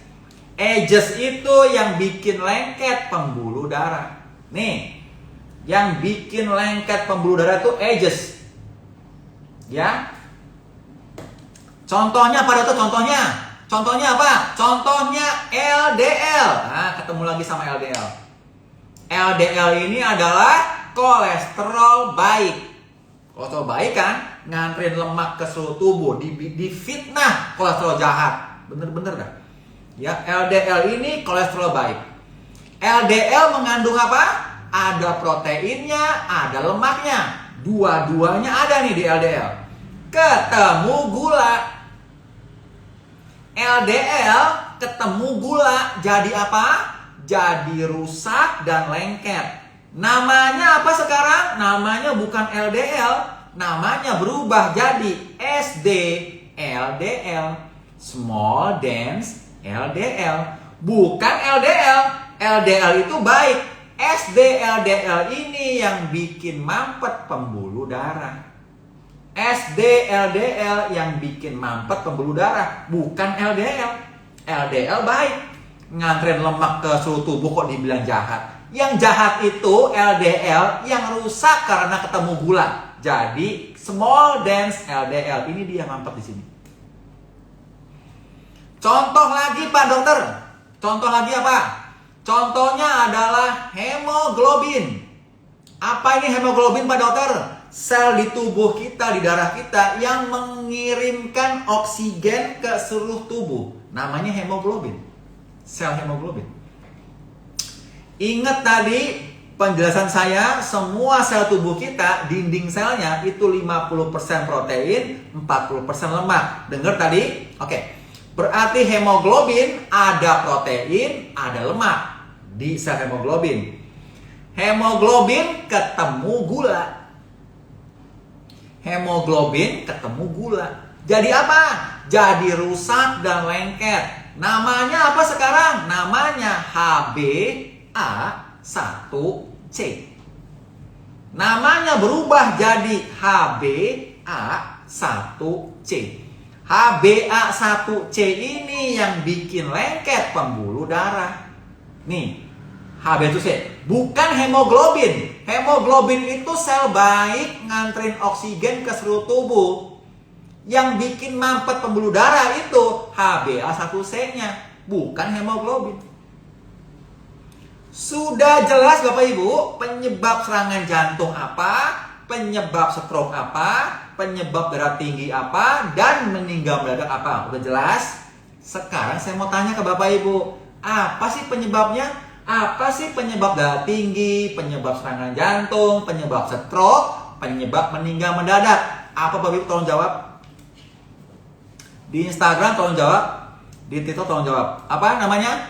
itu yang bikin lengket pembuluh darah. Nih, yang bikin lengket pembuluh darah itu AGEs. Ya. Contohnya apa itu? Contohnya apa? Contohnya LDL. Nah, ketemu lagi sama LDL. LDL ini adalah kolesterol baik. Kolesterol baik kan? Nganterin lemak ke seluruh tubuh. Difitnah kolesterol jahat. Bener-bener dah. Ya, LDL ini kolesterol baik. LDL mengandung apa? Ada proteinnya, ada lemaknya. Dua-duanya ada nih di LDL. Ketemu gula. LDL ketemu gula jadi apa? Jadi rusak dan lengket. Namanya apa sekarang? Namanya bukan LDL, namanya berubah jadi SDLDL, small dense LDL. Bukan LDL. LDL itu baik. SDLDL ini yang bikin mampet pembuluh darah. SDLDL yang bikin mampet pembuluh darah, bukan LDL. LDL baik, nganterin lemak ke seluruh tubuh kok dibilang jahat. Yang jahat itu LDL yang rusak karena ketemu gula. Jadi small dense LDL ini dia mampet di sini. Contoh lagi Pak dokter. Contoh lagi apa? Contohnya adalah hemoglobin. Apa ini hemoglobin Pak dokter? Sel di tubuh kita, di darah kita yang mengirimkan oksigen ke seluruh tubuh. Namanya hemoglobin. sel hemoglobin. Ingat tadi penjelasan saya, semua sel tubuh kita, dinding selnya itu 50% protein, 40% lemak. Dengar tadi? Oke. Berarti hemoglobin ada protein, ada lemak di sel hemoglobin. Hemoglobin ketemu gula. Hemoglobin ketemu gula. Jadi apa? Jadi rusak dan lengket. Namanya apa sekarang? Namanya HbA1c. Namanya berubah jadi HbA1c. HbA1c ini yang bikin lengket pembuluh darah. Nih, HbA1c bukan hemoglobin. Hemoglobin itu sel baik nganterin oksigen ke seluruh tubuh. Yang bikin mampet pembuluh darah itu HbA1c-nya, bukan hemoglobin. Sudah jelas Bapak Ibu, penyebab serangan jantung apa, penyebab stroke apa, penyebab darah tinggi apa, dan meninggal mendadak apa. Udah jelas? Sekarang saya mau tanya ke Bapak Ibu, apa sih penyebabnya? Apa sih penyebab darah tinggi, penyebab serangan jantung, penyebab stroke, penyebab meninggal mendadak? Apa Bapak Ibu tolong jawab? Di Instagram tolong jawab, di TikTok tolong jawab. Apa namanya?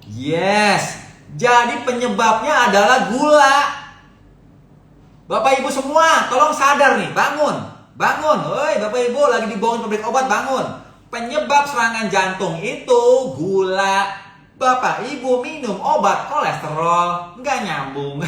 Yes. Jadi penyebabnya adalah gula. Bapak Ibu semua, tolong sadar nih, bangun. Bangun, woi Bapak Ibu lagi dibohongin pabrik obat, bangun. Penyebab serangan jantung itu gula. Bapak Ibu minum obat kolesterol, nggak nyambung.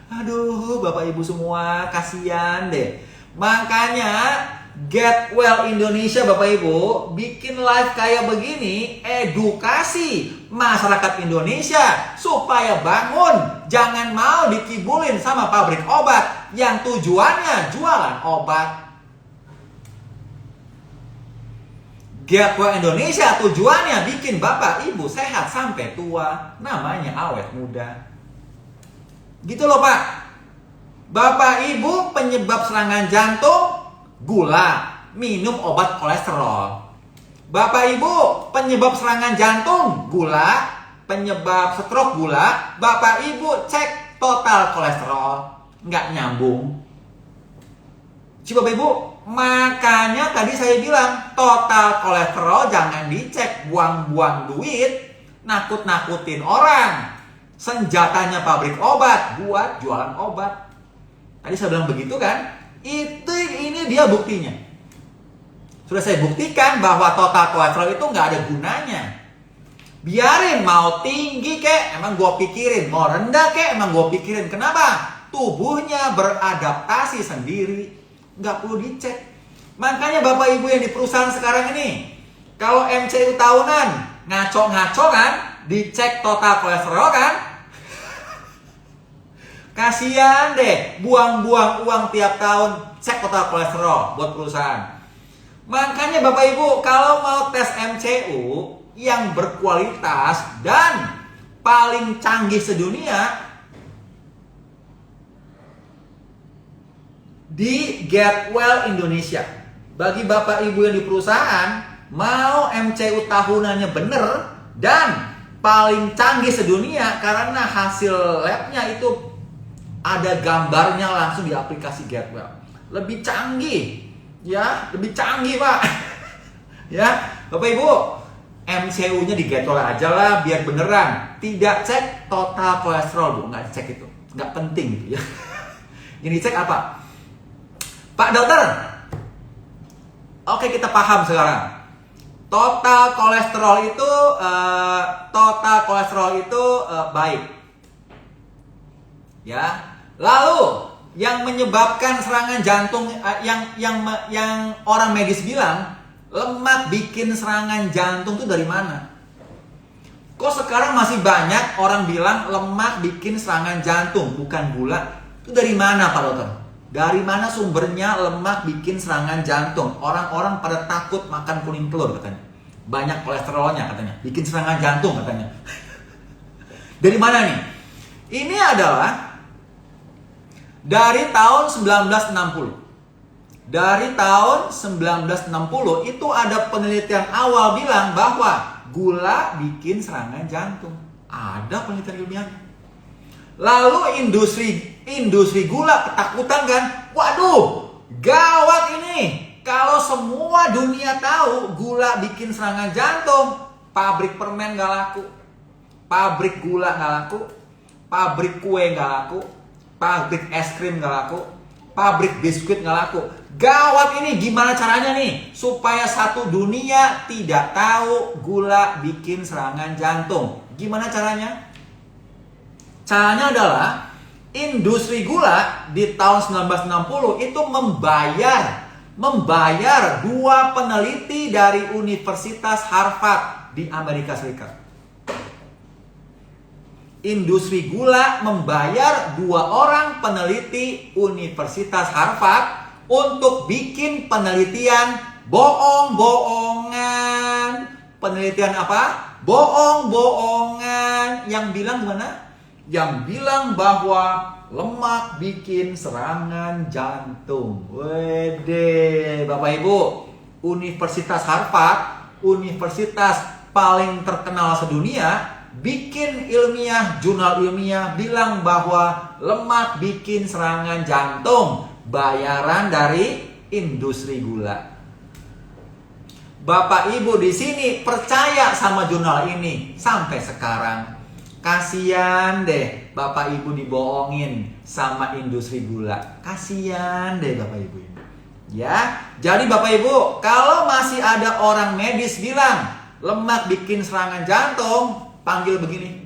Aduh, Bapak Ibu semua, kasihan deh. Makanya Get Well Indonesia Bapak Ibu bikin live kayak begini, edukasi masyarakat Indonesia supaya bangun, jangan mau dikibulin sama pabrik obat yang tujuannya jualan obat. Get Well Indonesia tujuannya bikin Bapak Ibu sehat sampai tua, namanya awet muda. Gitu loh Pak. Bapak Ibu penyebab serangan jantung gula, minum obat kolesterol. Bapak Ibu penyebab serangan jantung gula, penyebab stroke gula. Bapak Ibu cek total kolesterol, nggak nyambung. Coba Bapak Ibu, makanya tadi saya bilang total kolesterol jangan dicek, buang-buang duit, nakut-nakutin orang. Senjatanya pabrik obat buat jualan obat. Tadi saya bilang begitu kan? Ini dia buktinya. Sudah saya buktikan bahwa total kolesterol itu nggak ada gunanya. Biarin mau tinggi kek, emang gue pikirin. Mau rendah kek, emang gue pikirin. Kenapa? Tubuhnya beradaptasi sendiri. Nggak perlu dicek. Makanya Bapak Ibu yang di perusahaan sekarang ini, kalau MCU tahunan, ngaco-ngaco kan? Dicek total kolesterol kan? Kasihan deh, buang-buang uang tiap tahun cek total kolesterol buat perusahaan. Makanya Bapak Ibu, kalau mau tes MCU yang berkualitas dan paling canggih sedunia, di Get Well Indonesia. Bagi Bapak Ibu yang di perusahaan, mau MCU tahunannya bener dan paling canggih sedunia karena hasil labnya itu ada gambarnya langsung di aplikasi Get Well. Lebih canggih, ya, lebih canggih Pak. Ya, Bapak Ibu, MCU-nya di Get Well aja lah, biar beneran. Tidak cek total kolesterol Bu, nggak cek itu, nggak penting gitu ya. Yang dicek apa? Pak dokter, oke kita paham sekarang. Total kolesterol itu baik. Ya. Lalu yang menyebabkan serangan jantung yang orang medis bilang lemak bikin serangan jantung itu dari mana? Kok sekarang masih banyak orang bilang lemak bikin serangan jantung bukan gula? Itu dari mana Pak dokter? Dari mana sumbernya lemak bikin serangan jantung? Orang-orang pada takut makan kuning telur katanya. Banyak kolesterolnya katanya. Bikin serangan jantung katanya. Dari mana nih? Ini adalah Dari tahun 1960. Dari tahun 1960 itu ada penelitian awal bilang bahwa gula bikin serangan jantung. Ada penelitian ilmiahnya. Lalu industri gula ketakutan kan? Waduh, gawat ini. Kalau semua dunia tahu gula bikin serangan jantung, pabrik permen gak laku, pabrik gula gak laku, pabrik kue gak laku, pabrik es krim gak laku, pabrik biskuit gak laku. Gawat ini, gimana caranya nih supaya satu dunia tidak tahu gula bikin serangan jantung? Gimana caranya? Caranya adalah industri gula di tahun 1960 itu membayar dua peneliti dari Universitas Harvard di Amerika Serikat. Industri gula membayar dua orang peneliti Universitas Harvard untuk bikin penelitian bohong-bohongan. Penelitian apa? Bohong-bohongan. Yang bilang gimana? Yang bilang bahwa lemak bikin serangan jantung. Wede, Bapak Ibu, Universitas Harvard, universitas paling terkenal sedunia, bikin jurnal ilmiah bilang bahwa lemak bikin serangan jantung. Bayaran dari industri gula. Bapak Ibu di sini percaya sama jurnal ini sampai sekarang. Kasian deh Bapak Ibu dibohongin sama industri gula. Kasian deh Bapak Ibu ini. Ya, jadi Bapak Ibu, kalau masih ada orang medis bilang lemak bikin serangan jantung, panggil begini.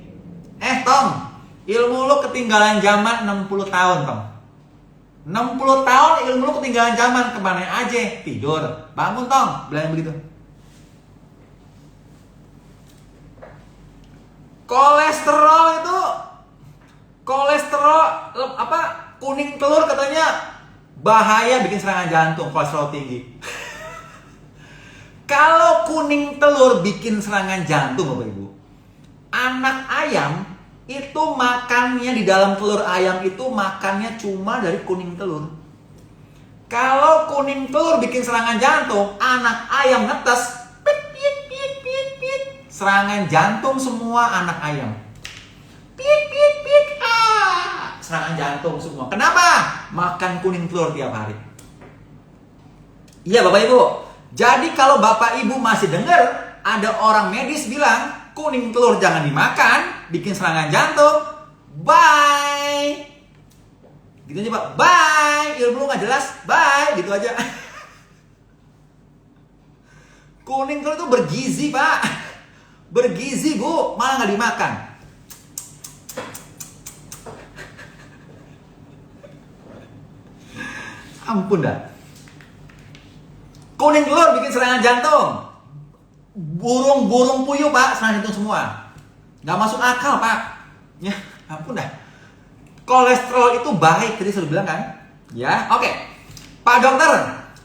Tong, ilmu lu ketinggalan zaman 60 tahun, Tong. 60 tahun ilmu lu ketinggalan zaman, kemana aja? Tidur. Bangun, Tong, bilang begitu. Kolesterol kuning telur katanya bahaya bikin serangan jantung, kolesterol tinggi. Kalau kuning telur bikin serangan jantung Bapak Ibu, anak ayam itu makannya di dalam telur ayam itu makannya cuma dari kuning telur. Kalau kuning telur bikin serangan jantung, anak ayam netes, serangan jantung semua anak ayam. Serangan jantung semua. Kenapa? Makan kuning telur tiap hari. Iya Bapak Ibu. Jadi kalau Bapak Ibu masih dengar ada orang medis bilang kuning telur jangan dimakan, bikin serangan jantung, bye. Gitu aja Pak, bye. Ilmu lu gak jelas, bye. Gitu aja. Kuning telur itu bergizi Pak. Bergizi Bu, malah gak dimakan. Ampun dah. Kuning telur bikin serangan jantung. Burung puyuh Pak, serangan jantung semua. Gak masuk akal Pak. Ya, ampun dah. Kolesterol itu baik, tadi sudah bilang kan? Ya, oke. Pak dokter,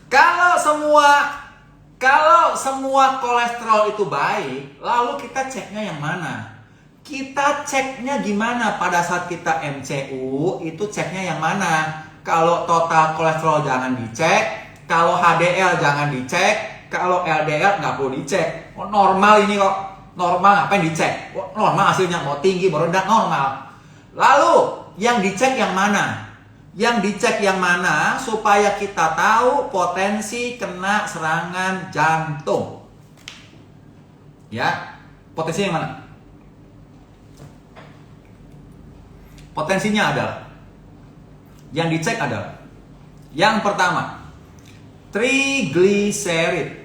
kalau semua kolesterol itu baik, lalu kita ceknya yang mana? Kita ceknya gimana pada saat kita MCU? Itu ceknya yang mana? Kalau total kolesterol jangan dicek, kalau HDL jangan dicek, kalau LDL nggak perlu dicek. Oh, normal ini kok, normal ngapain dicek? Oh, normal hasilnya, mau tinggi mau rendah normal. Lalu yang dicek yang mana? Yang dicek yang mana supaya kita tahu potensi kena serangan jantung? Ya, potensi yang mana? Potensinya adalah yang dicek adalah yang pertama, triglycerid.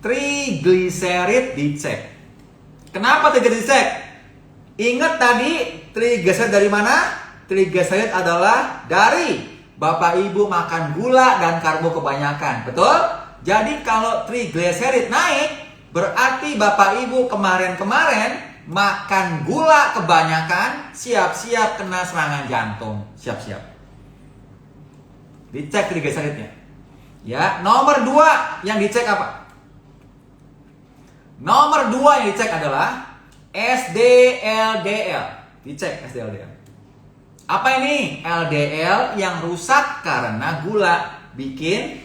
Triglycerid dicek. Kenapa triglycerid dicek? Ingat tadi triglycerid dari mana? Triglycerid adalah dari Bapak Ibu makan gula dan karbo kebanyakan. Betul? Jadi kalau triglycerid naik, berarti Bapak Ibu kemarin-kemarin makan gula kebanyakan, siap-siap kena serangan jantung. Siap-siap. Dicek triglyceridnya. Ya, nomor 2 yang dicek apa? Nomor 2 yang dicek adalah SDLDL. Dicek SDLDL. Apa ini? LDL yang rusak karena gula. Bikin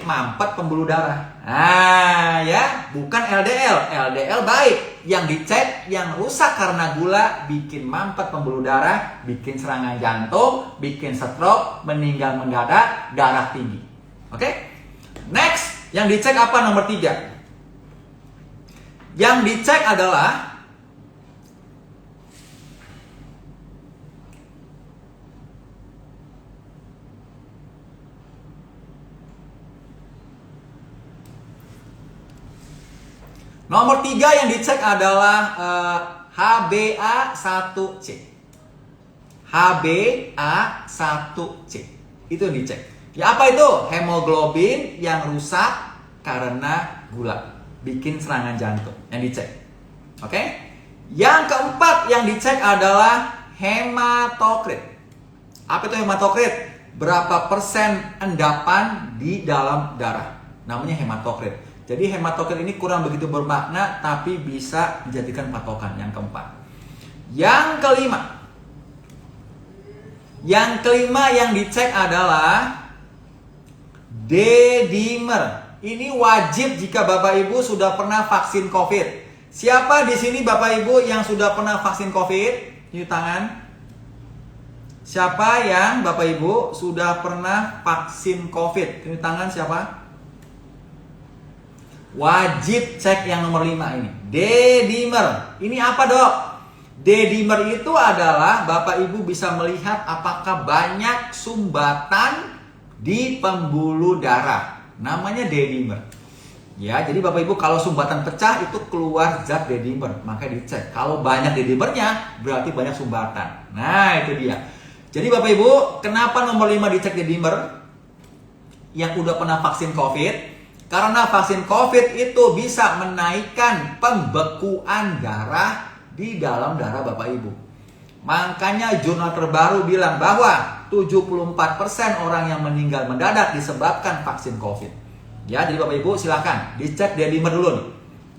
mampet pembuluh darah. Nah, ya, bukan LDL. LDL baik. Yang dicek yang rusak karena gula, bikin mampet pembuluh darah, bikin serangan jantung, bikin stroke, meninggal mendadak, darah tinggi. Oke? Next, yang dicek apa nomor 3? Yang dicek adalah nomor 3 yang dicek adalah HbA1c. HbA1c. Itu yang dicek. Ya apa itu? Hemoglobin yang rusak karena gula. Bikin serangan jantung. Yang dicek. Oke? Yang keempat yang dicek adalah hematokrit. Apa itu hematokrit? Berapa persen endapan di dalam darah. Namanya hematokrit. Jadi hematokrit ini kurang begitu bermakna, tapi bisa dijadikan patokan. Yang keempat. Yang kelima yang dicek adalah D-dimer. Ini wajib jika Bapak Ibu sudah pernah vaksin COVID. Siapa di sini Bapak Ibu yang sudah pernah vaksin COVID? Tunjuk tangan. Siapa yang Bapak Ibu sudah pernah vaksin COVID? Tunjuk tangan siapa? Wajib cek yang nomor 5 ini. D-dimer. Ini apa dok? D-dimer itu adalah Bapak Ibu bisa melihat apakah banyak sumbatan di pembuluh darah. Namanya D-dimer. Ya, jadi Bapak Ibu kalau sumbatan pecah itu keluar zat D-dimer. Maka dicek. Kalau banyak D-dimernya berarti banyak sumbatan. Nah itu dia. Jadi Bapak Ibu, kenapa nomor 5 dicek D-dimer? Yang udah pernah vaksin COVID. Karena vaksin COVID itu bisa menaikkan pembekuan darah di dalam darah Bapak Ibu. Makanya jurnal terbaru bilang bahwa 74% orang yang meninggal mendadak disebabkan vaksin COVID. Ya, jadi Bapak Ibu silakan dicek D-dimer dulu nih.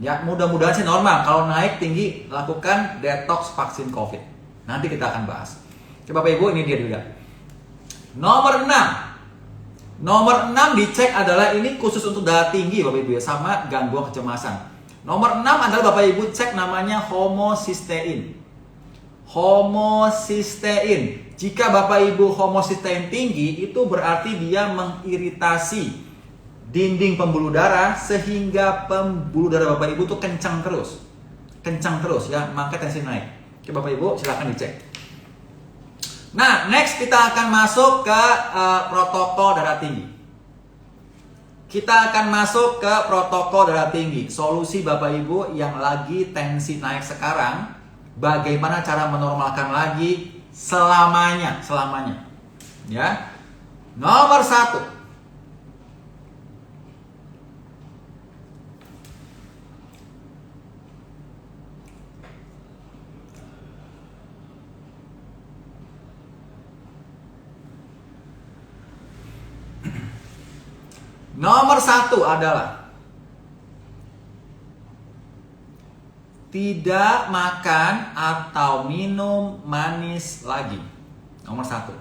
Ya, mudah-mudahan sih normal. Kalau naik tinggi, lakukan detox vaksin COVID. Nanti kita akan bahas. Oke Bapak Ibu, ini dia juga. Nomor 6 dicek adalah ini khusus untuk darah tinggi Bapak Ibu ya, sama gangguan kecemasan. Nomor 6 adalah Bapak Ibu cek namanya homocysteine. Homocysteine. Jika Bapak Ibu homocysteine tinggi, itu berarti dia mengiritasi dinding pembuluh darah sehingga pembuluh darah Bapak Ibu tuh kencang terus ya, maka tensi naik. Oke Bapak Ibu silakan dicek. Nah, next kita akan masuk ke protokol darah tinggi. Kita akan masuk ke protokol darah tinggi. Solusi Bapak Ibu yang lagi tensi naik sekarang, bagaimana cara menormalkan lagi selamanya. Ya. Nomor 1. Nomor 1 adalah tidak makan atau minum manis lagi. Nomor 1.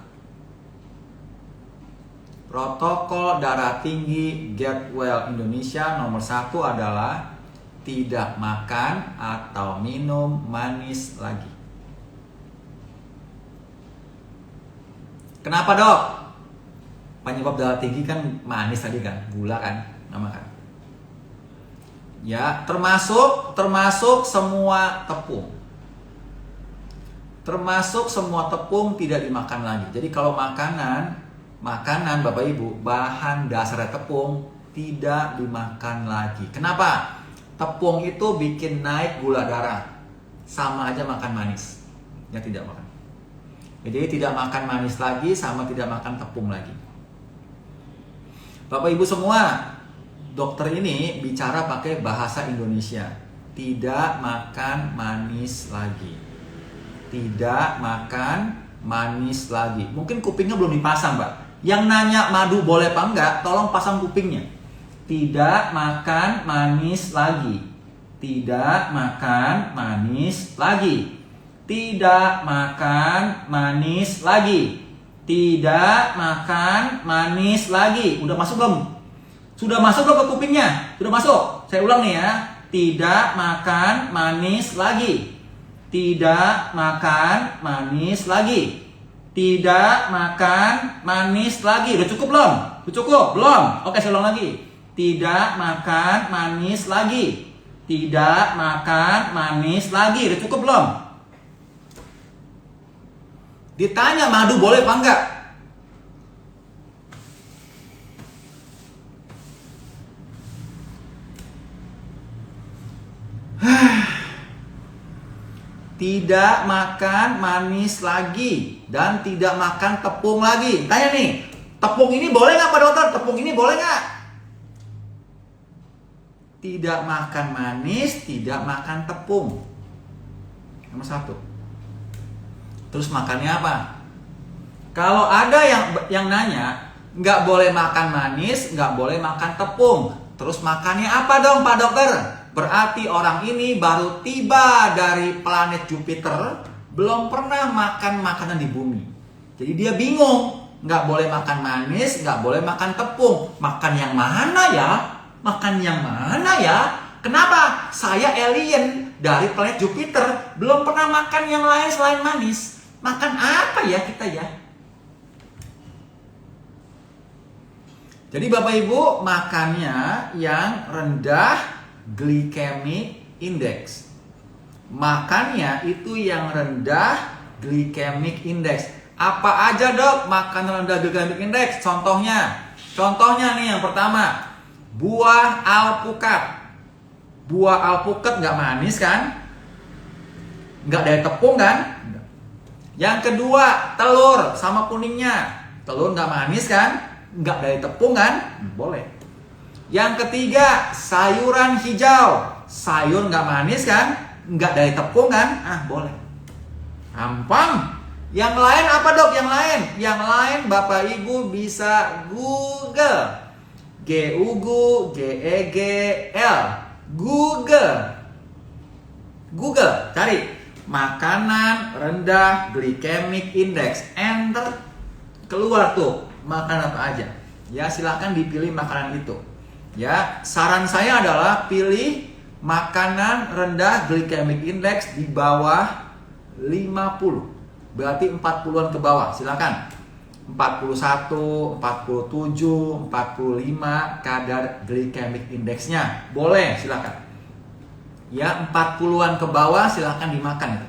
Protokol darah tinggi Get Well Indonesia nomor 1 adalah tidak makan atau minum manis lagi. Kenapa dok? Penyebab darah tinggi kan manis tadi kan, gula kan, nama kan. Ya, termasuk semua tepung. Termasuk semua tepung tidak dimakan lagi. Jadi kalau makanan Bapak Ibu, bahan dasar tepung tidak dimakan lagi. Kenapa? Tepung itu bikin naik gula darah. Sama aja makan manis. Ya tidak makan. Jadi tidak makan manis lagi sama tidak makan tepung lagi. Bapak Ibu semua, dokter ini bicara pakai bahasa Indonesia. Tidak makan manis lagi. Tidak makan manis lagi. Mungkin kupingnya belum dipasang, Mbak. Yang nanya madu boleh apa enggak, tolong pasang kupingnya. Tidak makan manis lagi. Tidak makan manis lagi. Tidak makan manis lagi. Tidak makan manis lagi. Udah masuk belum? Sudah masuk belum ke kupingnya? Sudah masuk? Saya ulang nih ya. Tidak makan manis lagi. Tidak makan manis lagi. Tidak makan manis lagi. Udah cukup belum? Udah cukup? Belum? Oke, saya ulang lagi. Tidak makan manis lagi. Tidak makan manis lagi. Udah cukup belum? Ditanya madu boleh apa enggak? Tidak makan manis lagi dan tidak makan tepung lagi. Tanya nih, tepung ini boleh nggak Pak Dokter? Tepung ini boleh nggak? Tidak makan manis, tidak makan tepung. Nomor 1. Terus makannya apa? Kalau ada yang nanya, nggak boleh makan manis, nggak boleh makan tepung. Terus makannya apa dong Pak Dokter? Berarti orang ini baru tiba dari planet Jupiter, belum pernah makan makanan di bumi. Jadi dia bingung, nggak boleh makan manis, nggak boleh makan tepung. Makan yang mana ya? Makan yang mana ya? Kenapa? Saya alien dari planet Jupiter, belum pernah makan yang lain selain manis. Makan apa ya kita ya? Jadi Bapak Ibu makannya yang rendah glycemic index. Makannya itu yang rendah glycemic index. Apa aja Dok makanan rendah glycemic index? Contohnya nih yang pertama, buah alpukat. Buah alpukat nggak manis kan? Nggak dari tepung kan? Yang kedua, telur sama kuningnya. Telur nggak manis kan? Nggak dari tepung kan? Boleh. Yang ketiga, sayuran hijau. Sayur nggak manis kan? Nggak dari tepung kan? Boleh. Gampang. Yang lain apa Dok? Yang lain Bapak Ibu bisa Google. Google. Google. Cari makanan rendah glycemic index. Enter. Keluar tuh makanan apa aja. Ya silahkan dipilih makanan itu. Ya, saran saya adalah pilih makanan rendah glycemic index di bawah 50. Berarti 40-an ke bawah, silakan. 41, 47, 45 kadar glycemic indexnya. Boleh, silakan. Ya, 40-an ke bawah silakan dimakan itu.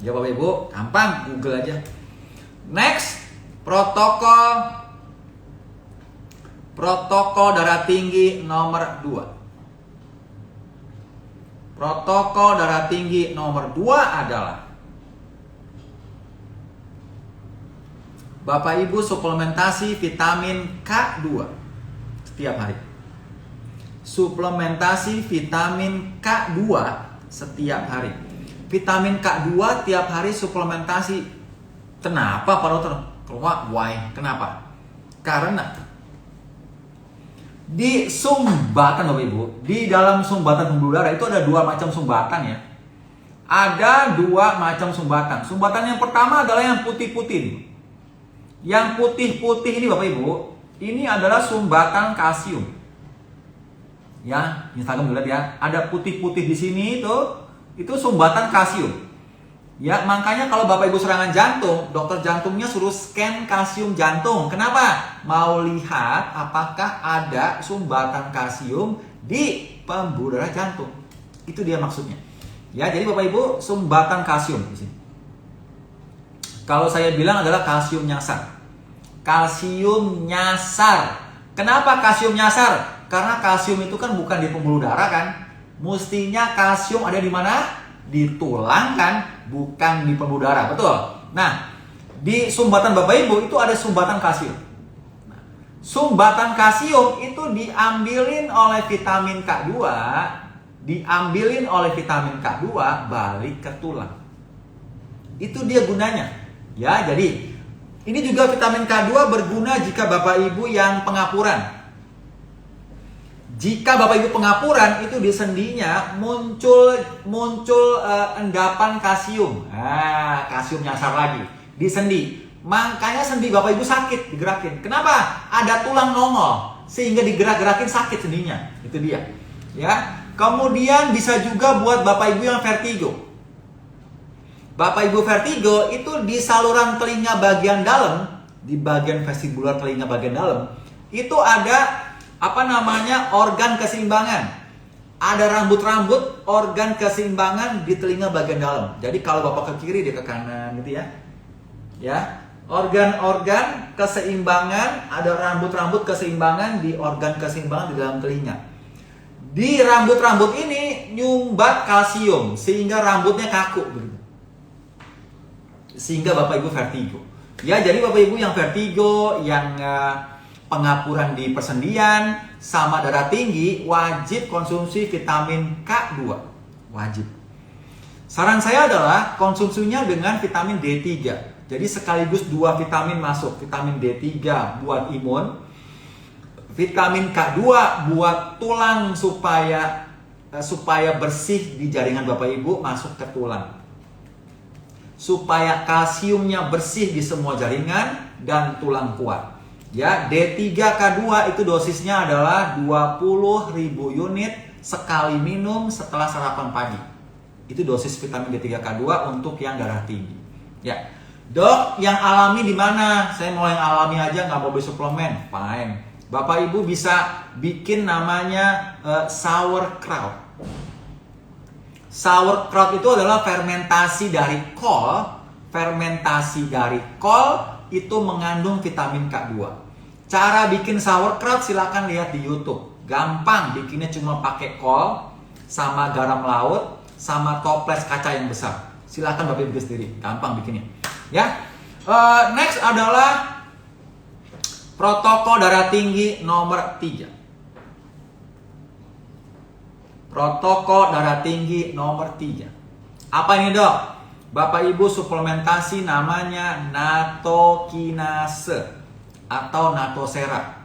Ya Bapak Ibu, gampang, Google aja. Next, protokol darah tinggi nomor 2. Protokol darah tinggi nomor 2 adalah Bapak Ibu suplementasi vitamin K2 setiap hari. Suplementasi vitamin K2 setiap hari. Vitamin K2 tiap hari suplementasi. Kenapa Pak Dokter? Why? Kenapa? Karena di sumbatan Bapak Ibu, di dalam sumbatan pembuluh darah itu ada 2 macam sumbatan ya. Ada 2 macam sumbatan. Sumbatan yang pertama adalah yang putih-putih. Yang putih-putih ini Bapak Ibu, ini adalah sumbatan kalsium. Ya, Instagram lihat ya, ada putih-putih di sini itu sumbatan kalsium. Ya, makanya kalau Bapak Ibu serangan jantung, dokter jantungnya suruh scan kalsium jantung. Kenapa? Mau lihat apakah ada sumbatan kalsium di pembuluh darah jantung. Itu dia maksudnya. Ya, jadi Bapak Ibu sumbatan kalsium di sini. Kalau saya bilang adalah kalsium nyasar. Kalsium nyasar. Kenapa kalsium nyasar? Karena kalsium itu kan bukan di pembuluh darah kan? Mestinya kalsium ada di mana? Di tulang kan, bukan di pembuluh darah, betul? Nah, di sumbatan Bapak Ibu itu ada sumbatan kalsium. Nah, sumbatan kalsium itu diambilin oleh vitamin K2, balik ke tulang. Itu dia gunanya. Ya, jadi ini juga vitamin K2 berguna jika Bapak Ibu yang pengapuran. Jika Bapak Ibu pengapuran itu di sendinya muncul endapan kalsium. Nah, kalsium nyasar lagi di sendi. Makanya sendi Bapak Ibu sakit digerakin. Kenapa? Ada tulang nongol sehingga digerak-gerakin sakit sendinya. Itu dia. Ya. Kemudian bisa juga buat Bapak Ibu yang vertigo. Bapak Ibu vertigo itu di saluran telinga bagian dalam, di bagian vestibular telinga bagian dalam, itu ada organ keseimbangan. Ada rambut-rambut organ keseimbangan di telinga bagian dalam. Jadi kalau Bapak ke kiri dia ke kanan gitu ya. Ya. Organ-organ keseimbangan, ada rambut-rambut keseimbangan di organ keseimbangan di dalam telinga. Di rambut-rambut ini nyumbat kalsium sehingga rambutnya kaku begitu. Sehingga Bapak Ibu vertigo. Ya, jadi Bapak Ibu yang vertigo, yang pengapuran di persendian, sama darah tinggi, wajib konsumsi vitamin K2. Wajib. Saran saya adalah konsumsinya dengan vitamin D3. Jadi sekaligus 2 vitamin masuk. Vitamin D3 buat imun, vitamin K2 buat tulang supaya bersih di jaringan Bapak Ibu masuk ke tulang. Supaya kalsiumnya bersih di semua jaringan dan tulang kuat. Ya, D3K2 itu dosisnya adalah 20.000 unit sekali minum setelah sarapan pagi. Itu dosis vitamin D3K2 untuk yang darah tinggi. Ya. Dok, yang alami di mana? Saya mau yang alami aja, nggak mau beli suplemen. Fine. Bapak Ibu bisa bikin namanya sauerkraut. Sauerkraut itu adalah fermentasi dari kol. Fermentasi dari kol itu mengandung vitamin K2. Cara bikin sauerkraut silakan lihat di YouTube. Gampang, bikinnya cuma pakai kol sama garam laut sama toples kaca yang besar. Silakan Bapak Ibu sendiri, gampang bikinnya. Ya. Next adalah protokol darah tinggi nomor 3. Protokol darah tinggi nomor 3. Apa ini, Dok? Bapak Ibu suplementasi namanya natokinase atau natosera.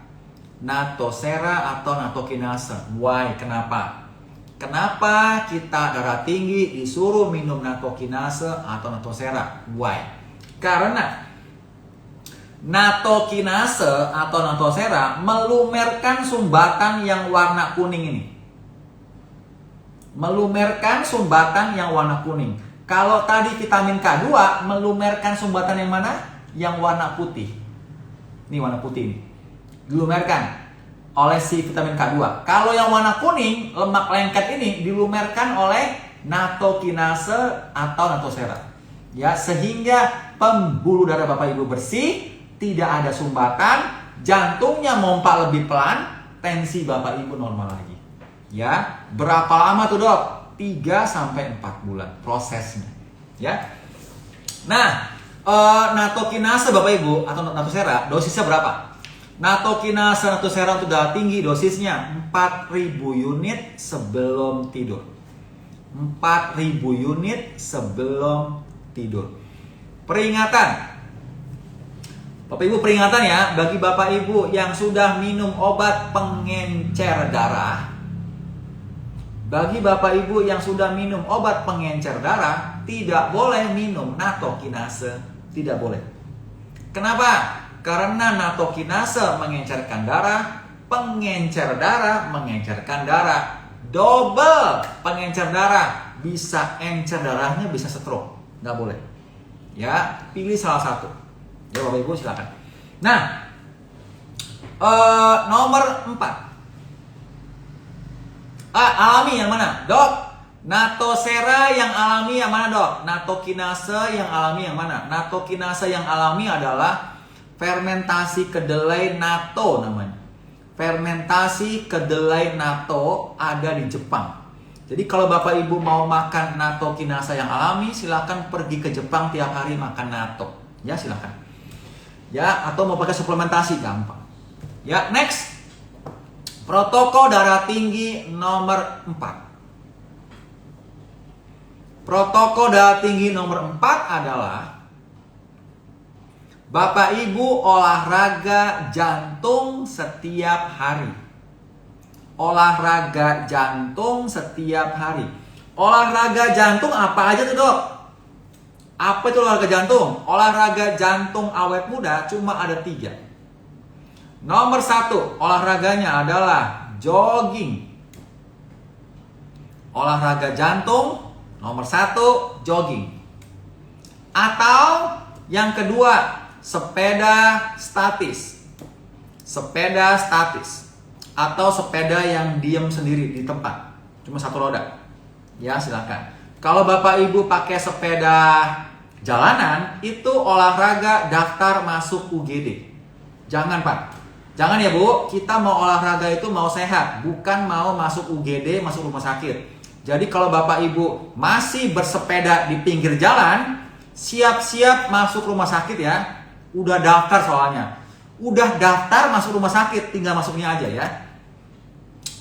Natosera atau natokinase. Why? Kenapa? Kenapa kita darah tinggi disuruh minum natokinase atau natosera? Why? Karena natokinase atau natosera melumerkan sumbatan yang warna kuning ini. Melumerkan sumbatan yang warna kuning. Kalau tadi vitamin K2 melumerkan sumbatan yang mana? Yang warna putih. Ini warna putih ini. Dilumerkan oleh si vitamin K2. Kalau yang warna kuning, lemak lengket ini dilumerkan oleh natokinase atau natosera. Ya, sehingga pembuluh darah Bapak Ibu bersih, tidak ada sumbatan, jantungnya mompa lebih pelan, tensi Bapak Ibu normal lagi. Ya, berapa lama tuh, Dok? 3 sampai 4 bulan prosesnya. Ya. Nah, natokinase Bapak Ibu atau natosera dosisnya berapa? Natokinase natosera untuk darah tinggi dosisnya 4.000 unit sebelum tidur. 4.000 unit sebelum tidur. Peringatan. Bapak Ibu peringatan ya bagi Bapak Ibu yang sudah minum obat pengencer darah. Bagi Bapak Ibu yang sudah minum obat pengencer darah, tidak boleh minum natokinase, tidak boleh. Kenapa? Karena natokinase mengencerkan darah, pengencer darah mengencerkan darah, double pengencer darah, bisa encer darahnya, bisa stroke, nggak boleh. Ya, pilih salah satu. Ya Bapak Ibu silakan. Nah, nomor 4. Alami yang mana? Dok, natosera yang alami yang mana, Dok? Natokinase yang alami yang mana? Natokinase yang alami adalah fermentasi kedelai natto namanya. Fermentasi kedelai natto ada di Jepang. Jadi kalau Bapak Ibu mau makan natokinase yang alami, silakan pergi ke Jepang tiap hari makan natto. Ya, silakan. Ya, atau mau pakai suplementasi gampang. Ya, next. Protokol darah tinggi nomor 4. Protokol darah tinggi nomor 4 adalah Bapak Ibu olahraga jantung setiap hari. olahraga jantung setiap hari. Olahraga jantung apa aja tuh dok? Apa itu olahraga jantung? Olahraga jantung awet muda cuma ada 3. Nomor 1 olahraganya adalah jogging. Olahraga jantung nomor 1 jogging. Atau yang kedua sepeda statis. Sepeda statis atau sepeda yang diem sendiri di tempat, cuma 1 roda. Ya silakan. Kalau bapak ibu pakai sepeda jalanan, itu olahraga daftar masuk UGD. Jangan pak, jangan ya bu. Kita mau olahraga itu mau sehat, bukan mau masuk UGD, masuk rumah sakit. Jadi kalau bapak ibu masih bersepeda di pinggir jalan, siap-siap masuk rumah sakit ya. Udah daftar soalnya. Udah daftar masuk rumah sakit, tinggal masuknya aja ya.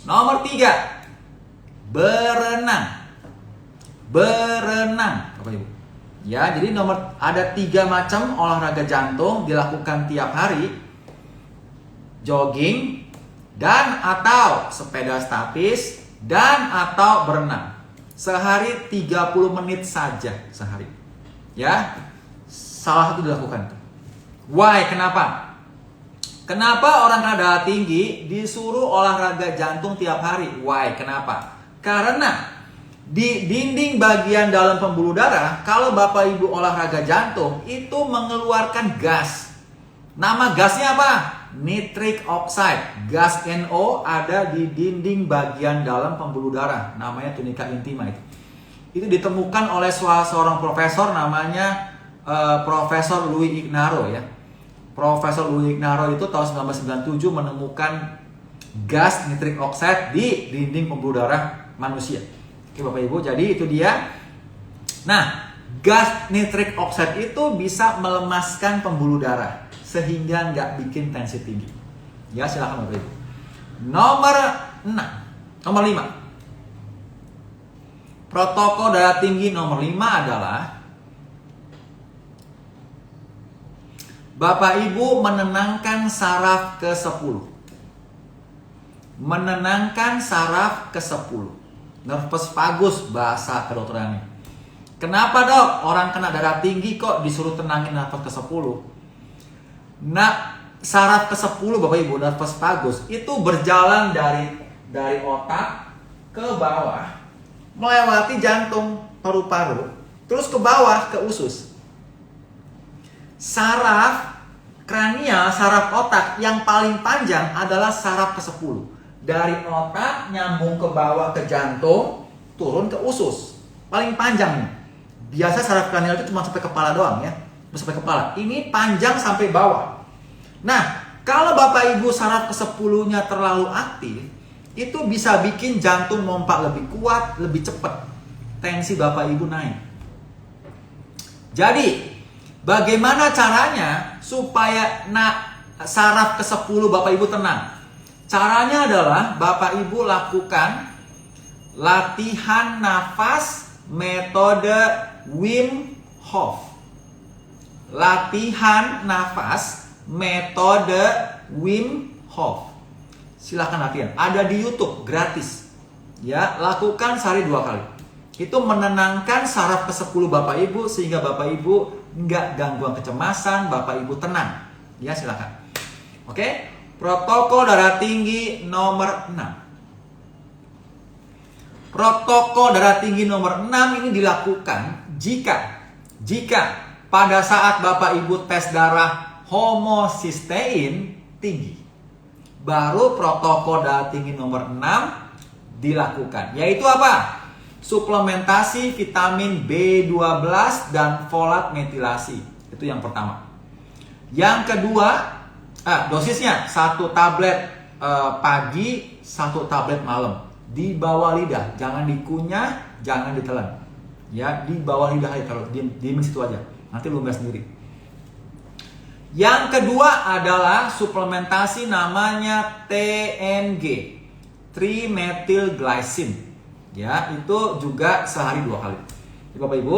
Nomor 3, berenang. Berenang, Bapak Ibu. Ya, jadi ada 3 macam olahraga jantung dilakukan tiap hari. Jogging dan atau sepeda statis dan atau berenang. Sehari 30 menit saja sehari. Ya. Salah satu dilakukan. Why? Kenapa? Kenapa orang kena darah tinggi disuruh olahraga jantung tiap hari? Why? Kenapa? Karena di dinding bagian dalam pembuluh darah, kalau bapak ibu olahraga jantung, itu mengeluarkan gas. Nama gasnya apa? Nitric oxide. Gas NO ada di dinding bagian dalam pembuluh darah. Namanya tunica intima itu. Itu ditemukan oleh seorang profesor namanya Profesor Louis Ignarro ya. Profesor Louis Ignarro itu tahun 1997 menemukan gas nitric oxide di dinding pembuluh darah manusia. Oke Bapak Ibu, jadi itu dia. Nah, gas nitric oxide itu bisa melemaskan pembuluh darah sehingga nggak bikin tensi tinggi. Ya silakan Bapak Ibu. Nomor 5. Protokol darah tinggi nomor 5 adalah Bapak Ibu menenangkan saraf ke-10. Menenangkan saraf ke-10. Nervus vagus bahasa kedokterannya. Kenapa dok? Orang kena darah tinggi kok disuruh tenangin nervus ke-10? Nah, saraf ke-10 Bapak Ibu, nervus vagus itu berjalan dari otak ke bawah, melewati jantung, paru-paru, terus ke bawah ke usus. Saraf kranial, saraf otak yang paling panjang adalah saraf ke-10. Dari otak nyambung ke bawah ke jantung, turun ke usus. Paling panjang nih. Biasa saraf kranial itu cuma sampai kepala doang ya. Sampai kepala. Ini panjang sampai bawah. Nah, kalau Bapak Ibu saraf ke-10-nya terlalu aktif, itu bisa bikin jantung mompak lebih kuat, lebih cepat. Tensi Bapak Ibu naik. Jadi, bagaimana caranya supaya saraf ke-10 Bapak Ibu tenang? Caranya adalah Bapak Ibu lakukan latihan nafas metode Wim Hof. Latihan nafas metode Wim Hof. Silahkan latihan. Ada di YouTube gratis. Ya, lakukan sehari 2 kali. Itu menenangkan saraf ke-10 Bapak Ibu sehingga Bapak Ibu nggak gangguan kecemasan, Bapak Ibu tenang. Ya, silahkan. Oke? Protokol darah tinggi nomor 6. Protokol darah tinggi nomor 6 ini dilakukan jika pada saat Bapak Ibu tes darah homocysteine tinggi. Baru protokol darah tinggi nomor 6 dilakukan. Yaitu apa? Suplementasi vitamin B12 dan folat metilasi. Itu yang pertama. Yang kedua, dosisnya 1 tablet pagi, 1 tablet malam. Di bawah lidah, jangan dikunyah, jangan ditelan. Ya, di bawah lidah aja, taruh di situ aja. Nanti lumbas sendiri. Yang kedua adalah suplementasi namanya TMG, trimethylglycine. Ya, itu juga sehari 2 kali. Bapak Ibu,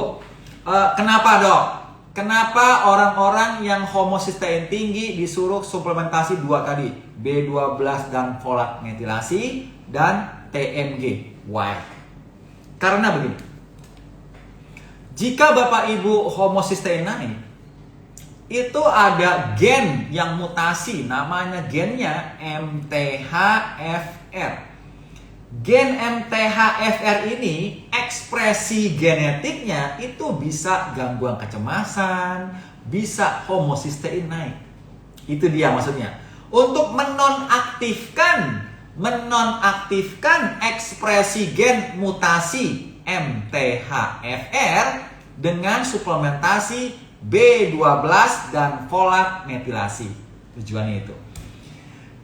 kenapa dok? Kenapa orang-orang yang homosistein tinggi disuruh suplementasi dua tadi, B12 dan folat metilasi dan TMG? Why? Karena begini. Jika Bapak Ibu homosistein naik, itu ada gen yang mutasi, namanya gennya MTHFR. Gen MTHFR ini ekspresi genetiknya itu bisa gangguan kecemasan, bisa homosistein naik. Itu dia maksudnya. Untuk menonaktifkan ekspresi gen mutasi MTHFR dengan suplementasi B12 dan folat metilasi. Tujuannya itu.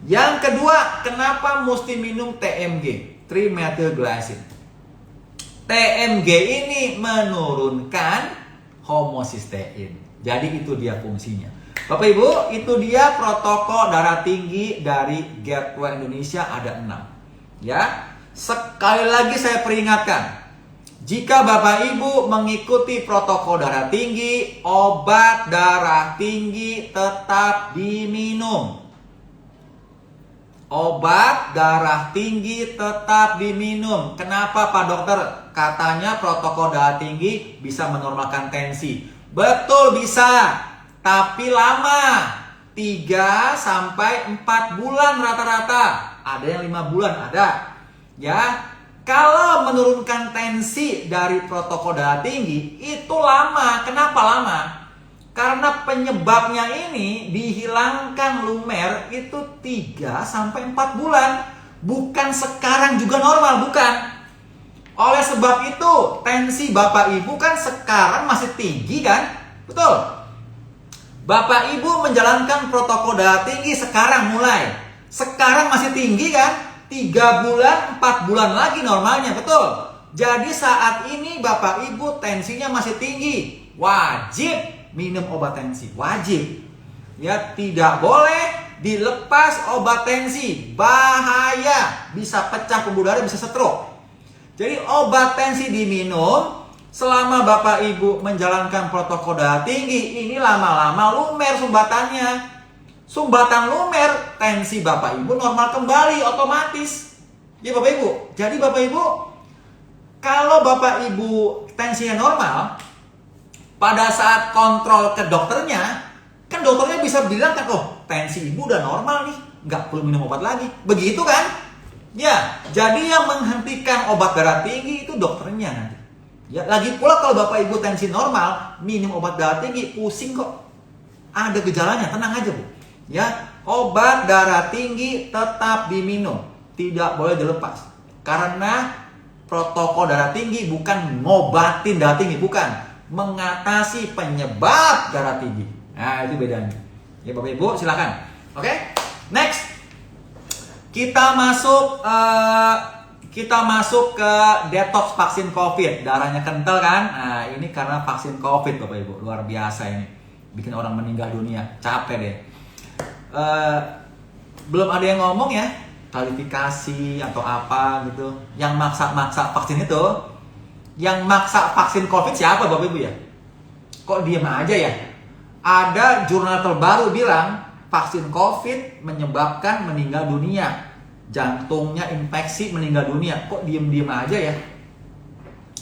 Yang kedua, kenapa mesti minum TMG? Trimethylglycine. TMG ini menurunkan homosistein. Jadi itu dia fungsinya. Bapak Ibu, itu dia protokol darah tinggi dari Gateway Indonesia, ada 6. Ya. Sekali lagi saya peringatkan. Jika Bapak Ibu mengikuti protokol darah tinggi, obat darah tinggi tetap diminum. Obat darah tinggi tetap diminum. Kenapa Pak Dokter? Katanya protokol darah tinggi bisa menormalkan tensi. Betul bisa, tapi lama. 3 sampai 4 bulan rata-rata. Ada yang 5 bulan, ada. Ya, kalau menurunkan tensi dari protokol darah tinggi itu lama. Kenapa lama? Karena penyebabnya ini dihilangkan lumer itu 3 sampai 4 bulan. Bukan sekarang juga normal, bukan. Oleh sebab itu, tensi Bapak Ibu kan sekarang masih tinggi kan? Betul. Bapak Ibu menjalankan protokol darah tinggi sekarang mulai. Sekarang masih tinggi kan? 3 bulan, 4 bulan lagi normalnya, betul. Jadi saat ini Bapak Ibu tensinya masih tinggi. Wajib minum obat tensi, wajib. Ya, tidak boleh dilepas obat tensi, bahaya, bisa pecah pembuluh darah, bisa stroke. Jadi obat tensi diminum selama Bapak Ibu menjalankan protokol darah tinggi. Ini lama-lama lumer sumbatannya. Sumbatan lumer, tensi Bapak Ibu normal kembali otomatis. Ya Bapak Ibu. Jadi Bapak Ibu, kalau Bapak Ibu tensinya normal, pada saat kontrol ke dokternya, kan dokternya bisa bilang kan, oh tensi ibu udah normal nih, nggak perlu minum obat lagi. Begitu kan? Ya, jadi yang menghentikan obat darah tinggi itu dokternya nanti. Ya, lagi pula kalau Bapak Ibu tensi normal, minum obat darah tinggi, pusing kok. Ada gejalanya, tenang aja Bu. Ya, obat darah tinggi tetap diminum, tidak boleh dilepas. Karena protokol darah tinggi bukan ngobatin darah tinggi, bukan. Mengatasi penyebab darah tinggi. Nah, itu bedanya. Ya Bapak Ibu, silakan. Oke, next. Kita masuk ke detox vaksin COVID. Darahnya kental kan? Nah, ini karena vaksin COVID Bapak Ibu. Luar biasa ini. Bikin orang meninggal dunia. Capek deh. Belum ada yang ngomong ya, kualifikasi atau apa gitu. Yang maksa-maksa vaksin itu, yang maksa vaksin COVID siapa Bapak Ibu ya? Kok diem aja ya? Ada jurnal terbaru bilang vaksin COVID menyebabkan meninggal dunia. Jantungnya infeksi, meninggal dunia. Kok diem-diem aja ya?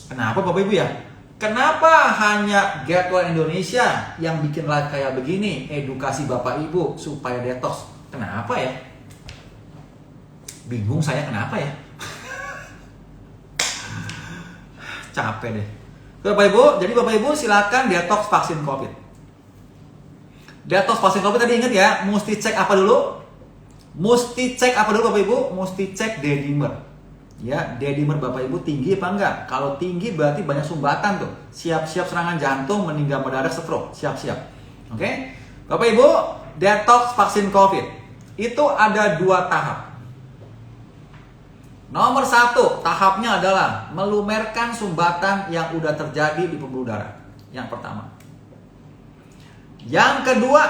Kenapa Bapak Ibu ya? Kenapa hanya Gateway Indonesia yang bikin live kayak begini, edukasi Bapak Ibu supaya detox? Kenapa ya? Bingung saya kenapa ya? Capek deh. Bapak Ibu, jadi Bapak Ibu silakan detox vaksin COVID. Detox vaksin COVID tadi ingat ya, mesti cek apa dulu? Mesti cek apa dulu Bapak Ibu? Mesti cek D-dimer. Ya, D-dimer Bapak Ibu tinggi apa enggak? Kalau tinggi berarti banyak sumbatan tuh. Siap-siap serangan jantung, meninggal mendadak, stroke. Siap-siap. Oke? Bapak Ibu, detox vaksin COVID. Itu ada 2 tahap. Nomor 1, tahapnya adalah melumerkan sumbatan yang udah terjadi di pembuluh darah. Yang pertama. Yang kedua,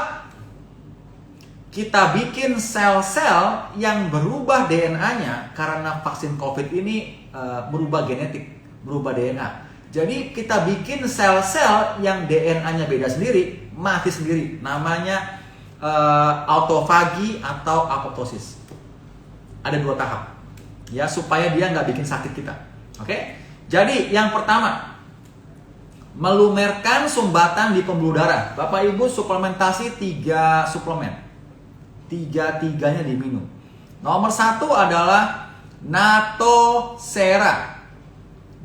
kita bikin sel-sel yang berubah DNA-nya karena vaksin COVID ini berubah genetik, berubah DNA. Jadi kita bikin sel-sel yang DNA-nya beda sendiri, mati sendiri. Namanya autofagi atau apoptosis. Ada 2 tahap. Ya, supaya dia nggak bikin sakit kita. Oke? Jadi yang pertama, melumerkan sumbatan di pembuluh darah. Bapak Ibu suplementasi 3 suplemen. 3-tiganya diminum. Nomor 1 adalah Natosera.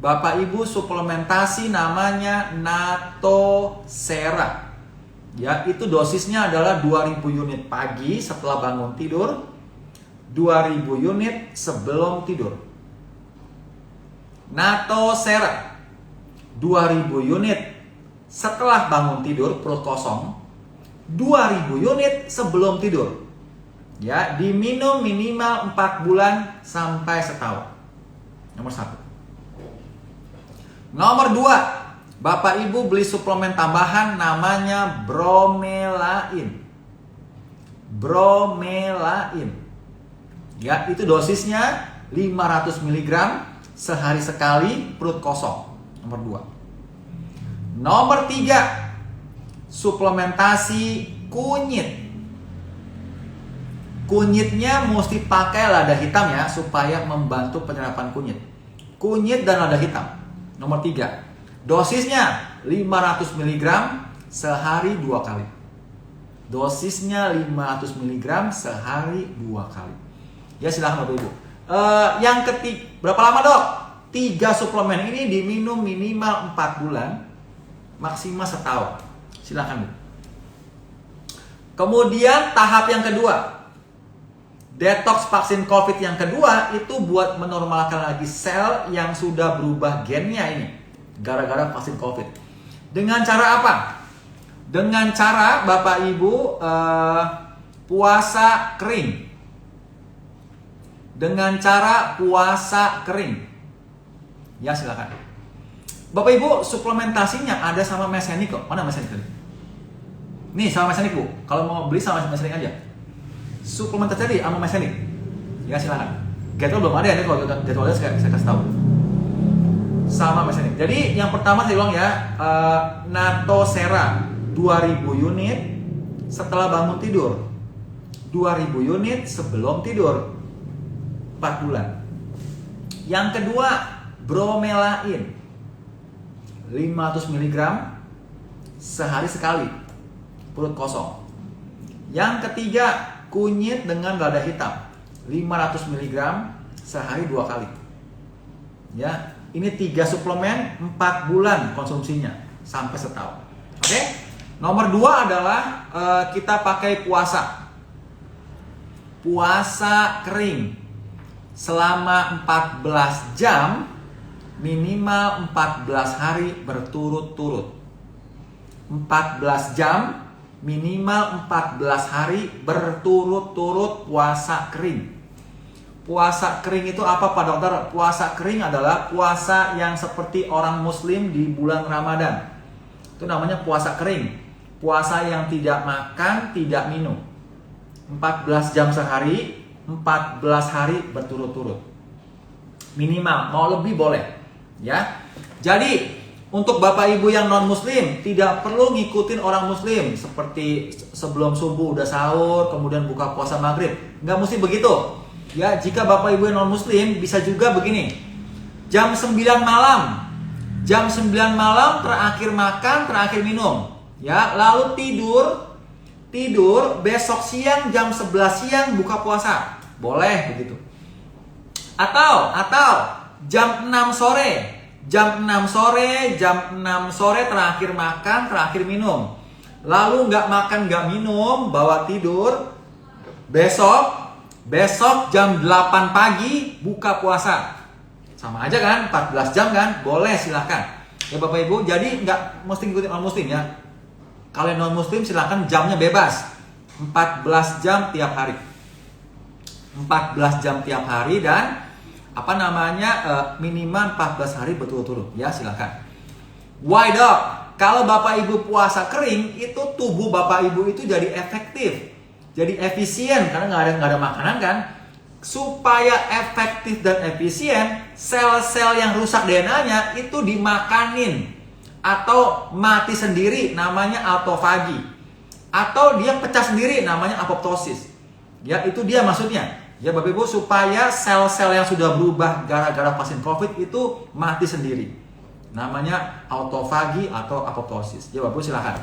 Bapak Ibu suplementasi namanya Natosera. Ya, itu dosisnya adalah 2000 unit pagi setelah bangun tidur, 2000 unit sebelum tidur. Natosera 2000 unit setelah bangun tidur perut kosong, 2000 unit sebelum tidur. Ya, diminum minimal 4 bulan sampai setahun. Nomor 1. Nomor 2, Bapak Ibu beli suplemen tambahan namanya bromelain. Bromelain. Ya, itu dosisnya 500 mg sehari sekali perut kosong. Nomor 2. Nomor 3, suplementasi kunyit. Kunyitnya mesti pakai lada hitam ya, supaya membantu penyerapan kunyit. Kunyit dan lada hitam. Nomor 3. Dosisnya 500 mg sehari 2 kali. Dosisnya 500 mg sehari 2 kali. Ya, silahkan Bapak Ibu. Yang ketiga, berapa lama dok? 3 suplemen ini diminum minimal 4 bulan, maksimal setahun. Silahkan Bu. Kemudian tahap yang kedua, detox vaksin COVID yang kedua itu buat menormalkan lagi sel yang sudah berubah gennya ini. Gara-gara vaksin COVID. Dengan cara apa? Dengan cara Bapak Ibu puasa kering. Dengan cara puasa kering. Ya, silakan. Bapak Ibu suplementasinya ada sama mesenik kok. Mana mesenik tadi? Nih sama mesenik Bu. Kalau mau beli sama mesenik aja. Suplementasi tadi sama mesenik. Ya, silakan. Getol belum ada ya, kalau getol ada saya kasih tahu. Sama mesenik. Jadi yang pertama saya bilang ya, Natosera 2000 unit setelah bangun tidur, 2000 unit sebelum tidur 4 bulan. Yang kedua, bromelain 500 mg sehari sekali perut kosong. Yang ketiga, kunyit dengan lada hitam 500 mg sehari 2 kali. Ya, ini 3 suplemen 4 bulan konsumsinya sampai setahun. Oke? Nomor 2 adalah kita pakai puasa. Puasa kering selama 14 jam minimal 14 hari berturut-turut. 14 jam minimal 14 hari berturut-turut puasa kering. Puasa kering itu apa Pak Dokter? Puasa kering adalah puasa yang seperti orang Muslim di bulan Ramadan. Itu namanya puasa kering. Puasa yang tidak makan, tidak minum. 14 jam sehari, 14 hari berturut-turut. Minimal, mau lebih boleh. Ya. Jadi, untuk Bapak Ibu yang non-Muslim, tidak perlu ngikutin orang Muslim. Seperti sebelum subuh udah sahur, kemudian buka puasa maghrib. Nggak mesti begitu. Ya, jika Bapak Ibu yang non-Muslim bisa juga begini. Jam 9 malam. Jam 9 malam terakhir makan, terakhir minum. Ya, lalu tidur besok siang jam 11 siang buka puasa. Boleh begitu. Atau jam 6 sore. Jam 6 sore terakhir makan, terakhir minum. Lalu nggak makan, nggak minum, bawa tidur. Besok jam 8 pagi buka puasa. Sama aja kan, 14 jam kan? Boleh, silahkan. Ya Bapak Ibu, jadi nggak mesti ngikutin orang Muslim ya. Kalau non Muslim silahkan jamnya bebas. 14 jam tiap hari. 14 jam tiap hari dan minimal 14 hari berturut-turut. Ya, silahkan. Why dok? Kalau Bapak Ibu puasa kering, itu tubuh Bapak Ibu itu jadi efektif. Jadi efisien karena nggak ada makanan kan. supaya efektif dan efisien, sel-sel yang rusak DNA-nya itu dimakanin atau mati sendiri, namanya autofagi, atau dia pecah sendiri, namanya apoptosis. Ya, itu dia maksudnya. Ya Bapak Ibu, supaya sel-sel yang sudah berubah gara-gara vaksin COVID itu mati sendiri, namanya autofagi atau apoptosis. Ya Bapak Ibu, silakan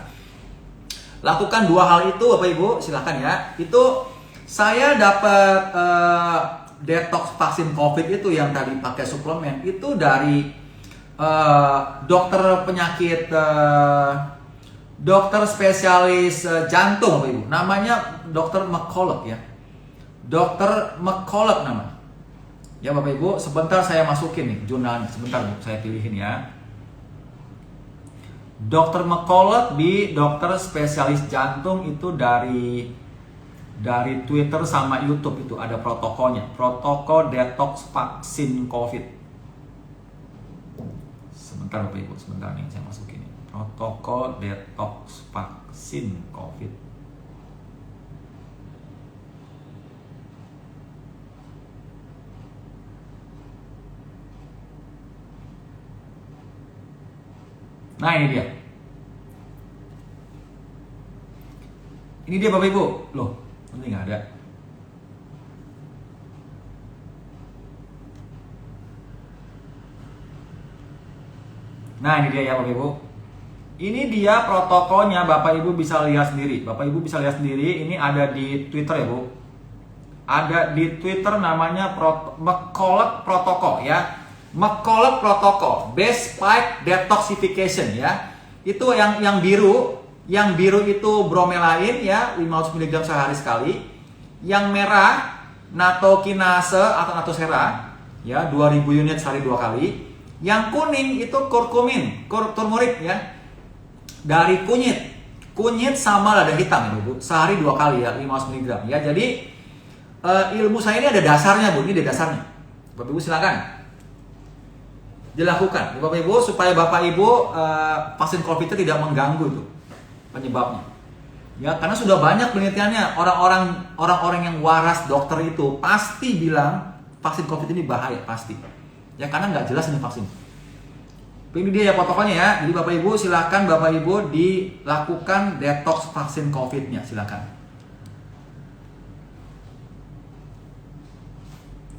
lakukan dua hal itu Bapak Ibu, silakan ya. Itu saya dapat detox vaksin COVID itu yang tadi pakai suplemen itu dari dokter penyakit, dokter spesialis jantung Bapak Ibu. Namanya Dokter McCulloch ya. Dokter McCulloch nama. Ya Bapak Ibu, sebentar saya masukin nih jurnalnya. Sebentar Bu, saya pilihin ya. Dokter McCulloch di dokter spesialis jantung itu dari Twitter sama YouTube itu ada protokolnya, protokol detox vaksin COVID. Sebentar Bapak Ibu, sebentar nih saya masukin ini. Protokol detox vaksin COVID. Nah ini dia. Ini dia Bapak Ibu. Loh, ini nggak ada. Nah ini dia ya Bapak Ibu. Ini dia protokolnya, Bapak Ibu bisa lihat sendiri. Bapak Ibu bisa lihat sendiri. Ini ada di Twitter ya Bu. Ada di Twitter namanya McCulloch Protocol ya. McCulloch Protocol Base Spike Detoxification ya. Itu yang biru. Yang biru itu bromelain ya, 500 mg sehari sekali. Yang merah natokinase atau natosera ya, 2000 unit sehari 2 kali. Yang kuning itu kurkumin, turmeric ya. Dari kunyit. Kunyit sama lada hitam ya, Bu. Sehari 2 kali ya, 500 mg ya. Jadi ilmu saya ini ada dasarnya, Bu. Ini ada dasarnya. Bapak Ibu silakan dilakukan Bapak Ibu supaya Bapak Ibu vaksin COVID itu tidak mengganggu itu penyebabnya. Ya, karena sudah banyak penelitiannya, orang-orang yang waras dokter itu pasti bilang vaksin COVID ini bahaya pasti. Ya karena nggak jelas ini vaksin. Ini dia ya protokolnya ya. Jadi Bapak Ibu silakan Bapak Ibu dilakukan detox vaksin COVID-nya, silakan.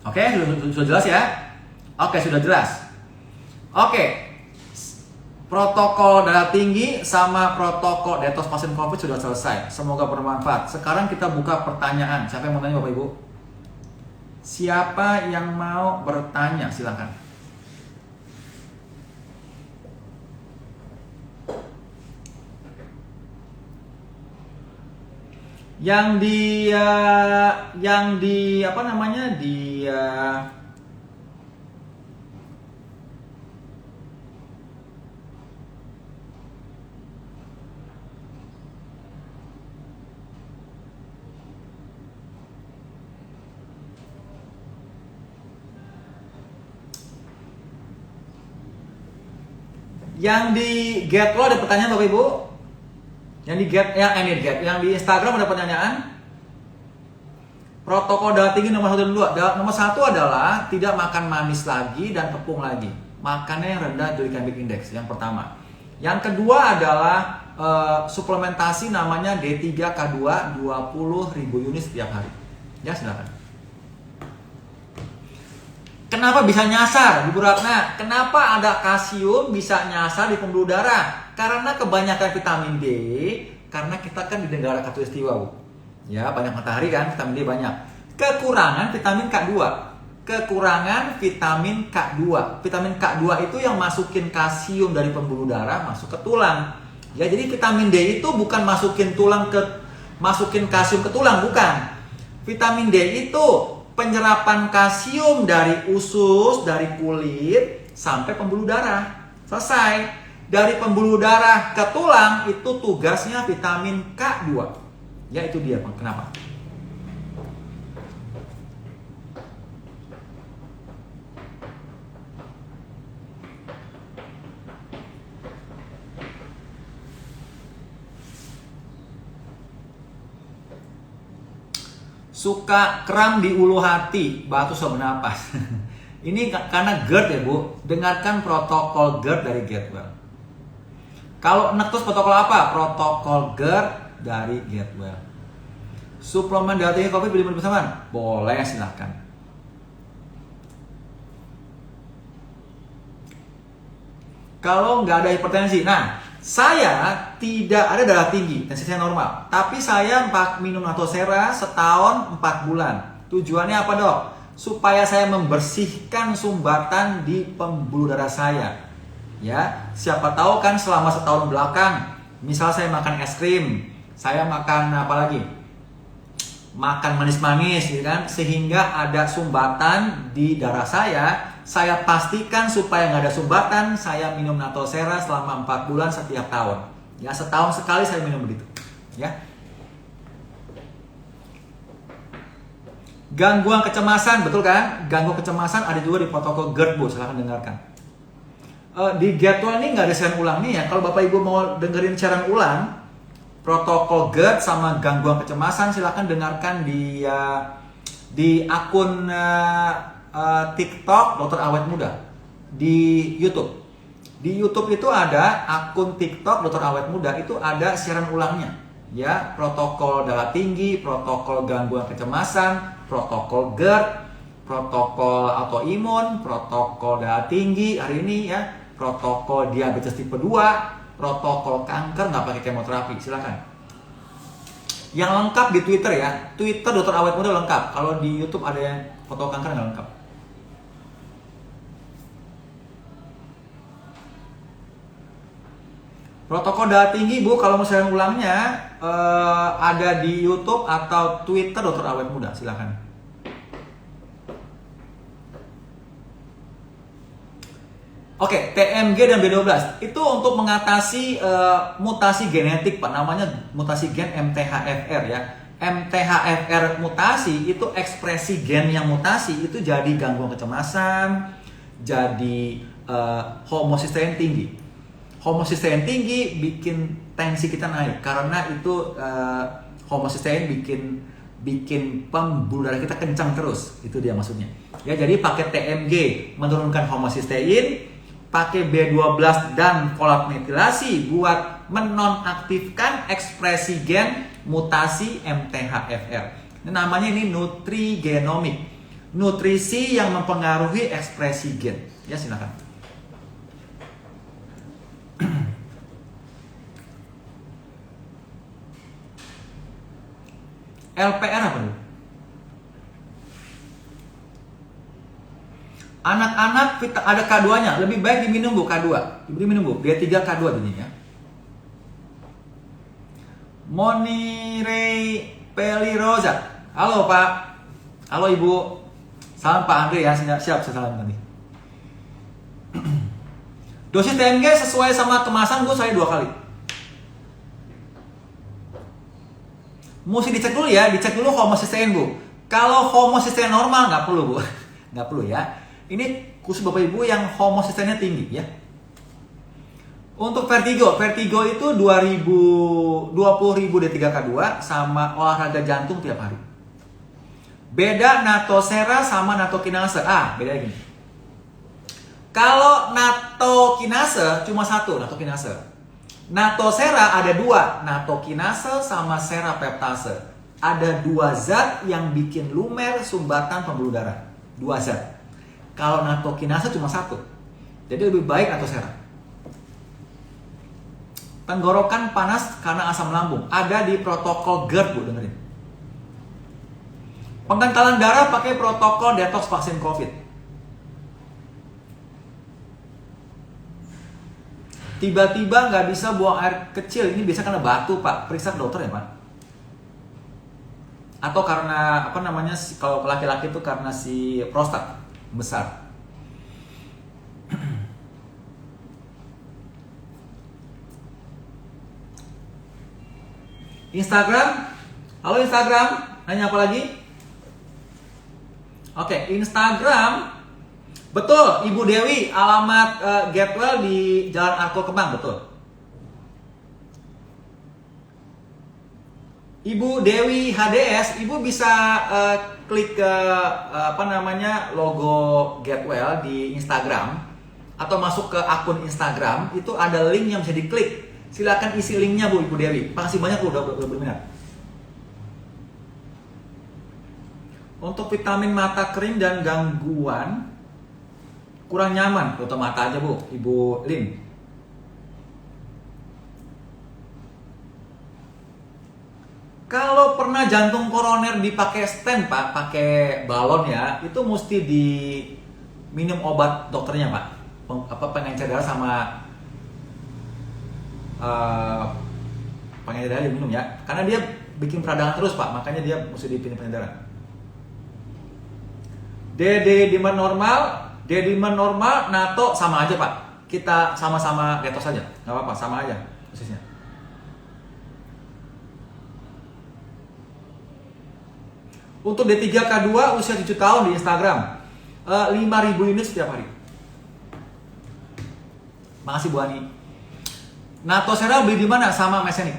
Oke, sudah jelas ya? Oke, sudah jelas. Oke, protokol darah tinggi sama protokol detox vaksin COVID sudah selesai. Semoga bermanfaat. Sekarang kita buka pertanyaan. Siapa yang mau tanya Bapak Ibu? Siapa yang mau bertanya? Silakan. Yang di apa namanya? Yang di Get Lo ada pertanyaan Bapak Ibu? Yang di Get, yang di Instagram ada pertanyaan? Protokol darah tinggi nomor 1 dan 2. Nomor 1 adalah tidak makan manis lagi dan tepung lagi. Makannya yang rendah glycemic index, yang pertama. Yang kedua adalah suplementasi namanya D3K2 20.000 unit setiap hari. Ya, silakan. Kenapa bisa nyasar, Bu Ratna? Kenapa ada kalsium bisa nyasar di pembuluh darah? Karena kebanyakan vitamin D, karena kita kan di negara khatulistiwa, Bu. Ya, banyak matahari kan, vitamin D banyak. Kekurangan vitamin K2. Kekurangan vitamin K2. Vitamin K2 itu yang masukin kalsium dari pembuluh darah masuk ke tulang. Ya, jadi vitamin D itu bukan masukin kalsium ke tulang, bukan. Vitamin D itu penyerapan kalsium dari usus, dari kulit sampai pembuluh darah. Selesai. Dari pembuluh darah ke tulang itu tugasnya vitamin K2. Ya itu dia, kenapa? Suka kram di ulu hati, batu susah bernapas. Ini karena GERD ya Bu. Dengarkan protokol GERD dari Getwell. Kalau enek terus protokol apa? Protokol GERD dari Getwell. Suplemen darah tinggi COVID beli bersama? Boleh, silahkan. Kalau nggak ada hipertensi, nah saya tidak ada darah tinggi, tensi saya normal. Tapi saya minum Natosera setahun 4 bulan. Tujuannya apa dok? Supaya saya membersihkan sumbatan di pembuluh darah saya. Ya, siapa tahu kan selama setahun belakang, misal saya makan es krim, saya makan apa lagi? Makan manis-manis, gitu kan? Sehingga ada sumbatan di darah saya pastikan supaya nggak ada sumbatan, saya minum Natosera selama 4 bulan setiap tahun. Ya, setahun sekali saya minum begitu. Ya. Gangguan kecemasan, betul kan? Gangguan kecemasan ada juga di protokol GERD Bu, silahkan dengarkan. Di Getwell ini nggak ada siaran ulang nih ya. Kalau Bapak Ibu mau dengerin siaran ulang, protokol GERD sama gangguan kecemasan silahkan dengarkan di akun TikTok Dokter Awet Muda di YouTube. Di YouTube itu ada akun TikTok Dokter Awet Muda, itu ada siaran ulangnya. Ya, protokol darah tinggi, protokol gangguan kecemasan, protokol GERD, protokol autoimun, protokol darah tinggi hari ini ya, protokol diabetes tipe 2, protokol kanker nggak pakai kemoterapi, silakan. Yang lengkap di Twitter ya, Twitter Dokter Awet Muda lengkap. Kalau di YouTube ada yang foto kanker nggak lengkap. Protokol darah tinggi Bu, kalau mau siaran ulangnya ada di YouTube atau Twitter Dokter Awet Muda, silakan. Oke, TMG dan B12 itu untuk mengatasi mutasi genetik Pak, namanya mutasi gen MTHFR ya. MTHFR mutasi itu ekspresi gen yang mutasi itu jadi gangguan kecemasan, jadi homocysteine tinggi. Homocysteine tinggi bikin tensi kita naik karena itu homocysteine bikin pembuluh darah kita kencang terus, itu dia maksudnya. Ya, jadi pakai TMG menurunkan homocysteine, pakai B12 dan folat metilasi buat menonaktifkan ekspresi gen mutasi MTHFR. Ini namanya nutrigenomik. Nutrisi yang mempengaruhi ekspresi gen. Ya, silakan. LPR apa dulu? Anak-anak ada K2-nya, lebih baik diminum Bu K2. Diminum Bu, D3 K2 jadinya. Monirei Peliroza. Halo Pak. Halo Ibu. Salam Pak Andre ya, siap saya salam nanti. Dosis TMG sesuai sama kemasan Bu, saya 2 kali. Mesti dicek dulu ya, dicek dulu homocysteine Bu. Kalau homocysteine normal nggak perlu Bu, nggak perlu ya. Ini khusus Bapak Ibu yang homocysteine-nya tinggi ya. Untuk vertigo itu 20.000 D3K2 sama olahraga jantung tiap hari. Beda Natosera sama natokinase. Beda gini. Kalau natokinase cuma satu, natokinase. Natosera ada 2, natokinase sama serapeptase. Ada 2 zat yang bikin lumer sumbatan pembuluh darah. 2 zat. Kalau natokinase cuma 1. Jadi lebih baik Natosera. Tenggorokan panas karena asam lambung. Ada di protokol GERD Bu, dengerin. Pengentalan darah pakai protokol detox vaksin COVID. Tiba-tiba nggak bisa buang air kecil, ini biasa karena batu Pak. Periksa ke dokter ya Pak. Atau karena apa namanya, kalau laki-laki itu karena si prostat besar. Instagram, halo Instagram, nanya apa lagi? Oke, Instagram, betul Ibu Dewi, alamat Getwell di Jalan Arko Kemang, betul. Ibu Dewi HDS, Ibu bisa klik ke logo Getwell di Instagram atau masuk ke akun Instagram, itu ada link yang bisa diklik. Silakan isi linknya Bu Ibu Dewi. Makasih banyak Bu udah berminat. Untuk vitamin mata kering dan gangguan kurang nyaman, tutup mata aja Bu, Ibu Lin. Kalau pernah jantung koroner dipakai stent Pak, pakai balon ya, itu mesti diminum obat dokternya Pak. Pengencer darah sama pengencer darah diminum ya, karena dia bikin peradangan terus Pak, makanya dia mesti dipindah pengencer darah. Demand normal, NATO sama aja Pak. Kita sama-sama retos saja, nggak apa-apa, sama aja posisinya. Untuk D3K2 usia 7 tahun di Instagram 5.000 unit setiap hari. Makasih Bu Ani. Natosera beli di mana? Sama Mesenik.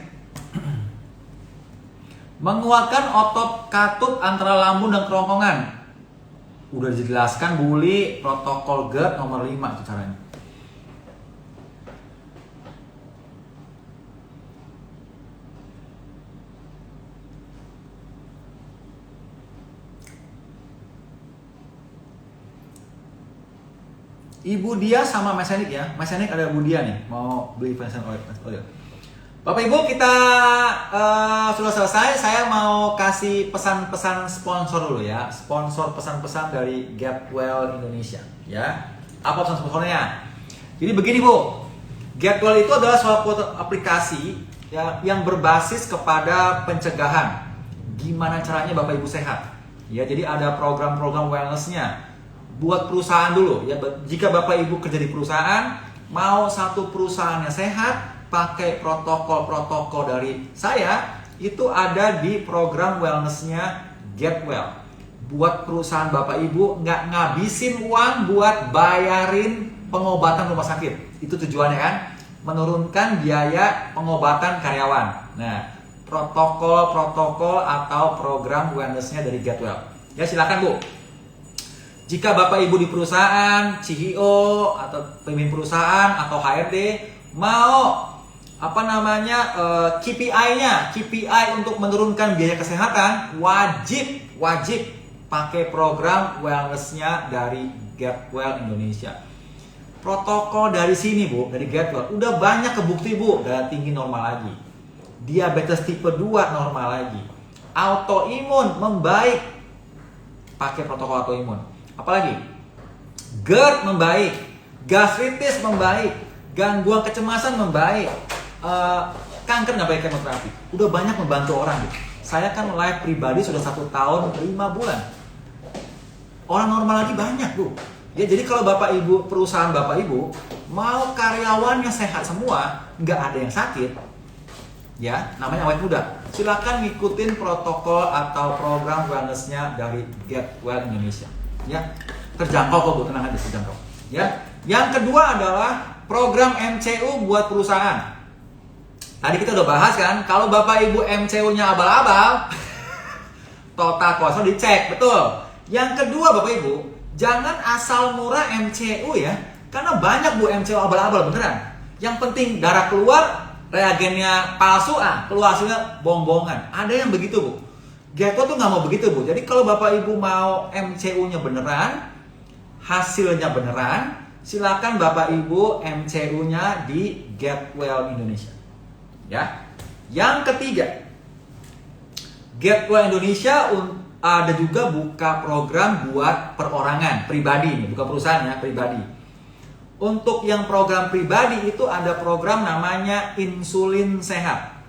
Menguatkan otot katup antara lambung dan kerongkongan. Udah dijelaskan Bu Li, protokol GERD nomor 5 itu caranya. Ibu Dia sama Mesenik ya. Mesenik ada Bu Dia nih, mau beli Vincent oil. Bapak Ibu, kita sudah selesai. Saya mau kasih pesan-pesan sponsor dulu ya. Sponsor pesan-pesan dari Getwell Indonesia ya. Apa pesan sponsornya? Jadi begini Bu, Getwell itu adalah suatu aplikasi ya, yang berbasis kepada pencegahan. Gimana caranya Bapak Ibu sehat? Ya, jadi ada program-program wellness-nya. Buat perusahaan dulu ya. Jika Bapak Ibu kerja di perusahaan, mau satu perusahaannya sehat, pakai protokol-protokol dari saya, itu ada di program wellness-nya Getwell. Buat perusahaan Bapak Ibu nggak ngabisin uang buat bayarin pengobatan rumah sakit. Itu tujuannya kan, menurunkan biaya pengobatan karyawan. Nah, protokol-protokol atau program wellness-nya dari Getwell. Ya silakan Bu. Jika Bapak Ibu di perusahaan, CEO atau pemimpin perusahaan atau HRD mau KPI-nya, KPI untuk menurunkan biaya kesehatan, wajib pakai program wellness-nya dari Getwell Indonesia. Protokol dari sini Bu, dari Getwell udah banyak kebukti Bu, darah tinggi normal lagi, diabetes tipe 2 normal lagi, autoimun membaik pakai protokol autoimun. Apalagi GERD membaik, gastritis membaik, gangguan kecemasan membaik, kanker nggak pakai kemoterapi. Udah banyak membantu orang. Saya kan live pribadi sudah 1 tahun 5 bulan. Orang normal lagi banyak Bu. Ya, jadi kalau Bapak Ibu, perusahaan Bapak Ibu mau karyawannya sehat semua, nggak ada yang sakit, ya namanya awet muda, silakan ngikutin protokol atau program wellness-nya dari Getwell Indonesia. Ya, terjangkau kok Bu, tenang aja, terjangkau. Ya, yang kedua adalah program MCU buat perusahaan. Tadi kita udah bahas kan, kalau Bapak Ibu MCU-nya abal-abal, total kosong dicek, betul. Yang kedua Bapak Ibu, jangan asal murah MCU ya, karena banyak Bu MCU abal-abal beneran. Yang penting darah keluar, reagennya palsu, keluar hasilnya bohong-bohongan. Ada yang begitu Bu. Getwell tuh nggak mau begitu Bu. Jadi kalau Bapak Ibu mau MCU-nya beneran, hasilnya beneran, silakan Bapak Ibu MCU-nya di Getwell Indonesia. Ya. Yang ketiga, Getwell Indonesia ada juga buka program buat perorangan pribadi nih, bukan perusahaan ya, pribadi. Untuk yang program pribadi itu ada program namanya Insulin Sehat.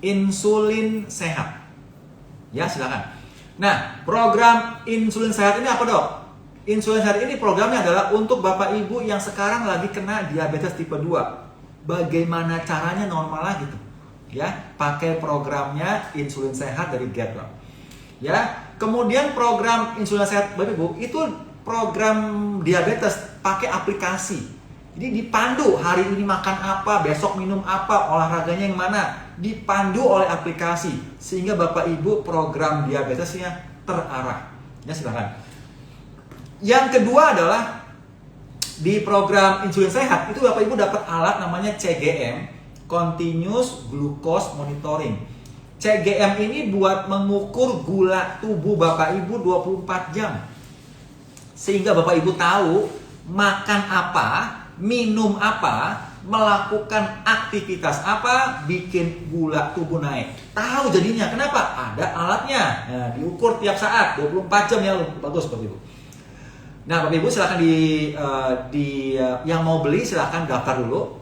Insulin Sehat. Ya, silakan. Nah, program Insulin Sehat ini apa Dok? Insulin Sehat ini programnya adalah untuk Bapak Ibu yang sekarang lagi kena diabetes tipe 2. Bagaimana caranya normal lagi tuh? Ya, pakai programnya Insulin Sehat dari Getwell. Ya, kemudian program Insulin Sehat Bapak Ibu itu program diabetes pakai aplikasi. Jadi dipandu hari ini makan apa, besok minum apa, olahraganya yang mana. dipandu oleh aplikasi sehingga Bapak Ibu program diabetesnya terarah. Ya, silakan. Yang kedua adalah di program insulin sehat itu Bapak Ibu dapat alat namanya CGM, Continuous Glucose Monitoring. CGM ini buat mengukur gula tubuh Bapak Ibu 24 jam. Sehingga Bapak Ibu tahu makan apa, minum apa, melakukan aktivitas apa, bikin gula tubuh naik. Tahu jadinya, kenapa? Ada alatnya. Nah, diukur tiap saat, 24 jam ya, bagus Bapak Ibu. Nah, Bapak Ibu silakan yang mau beli silakan daftar dulu.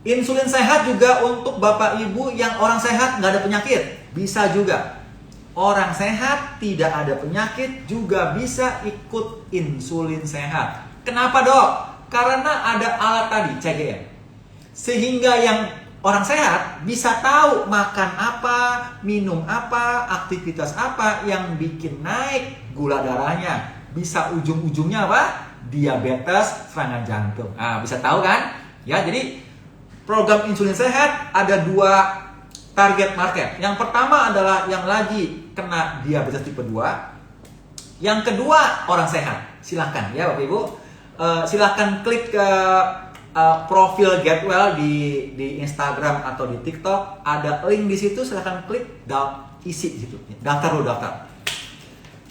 Insulin sehat juga untuk Bapak Ibu yang orang sehat nggak ada penyakit, bisa juga. Orang sehat tidak ada penyakit juga bisa ikut insulin sehat. Kenapa dok? Karena ada alat tadi CGM. Sehingga yang orang sehat bisa tahu makan apa, minum apa, aktivitas apa yang bikin naik gula darahnya. Bisa ujung-ujungnya apa? Diabetes, serangan jantung. Nah, bisa tahu kan? Ya, jadi program insulin sehat ada 2 target market. Yang pertama adalah yang lagi kena diabetes tipe 2. Yang kedua orang sehat. Silakan ya Bapak Ibu. Silakan klik ke profil Getwell di Instagram atau di TikTok. Ada link di situ. Silakan klik, isi di situ. Daftar dulu, daftar.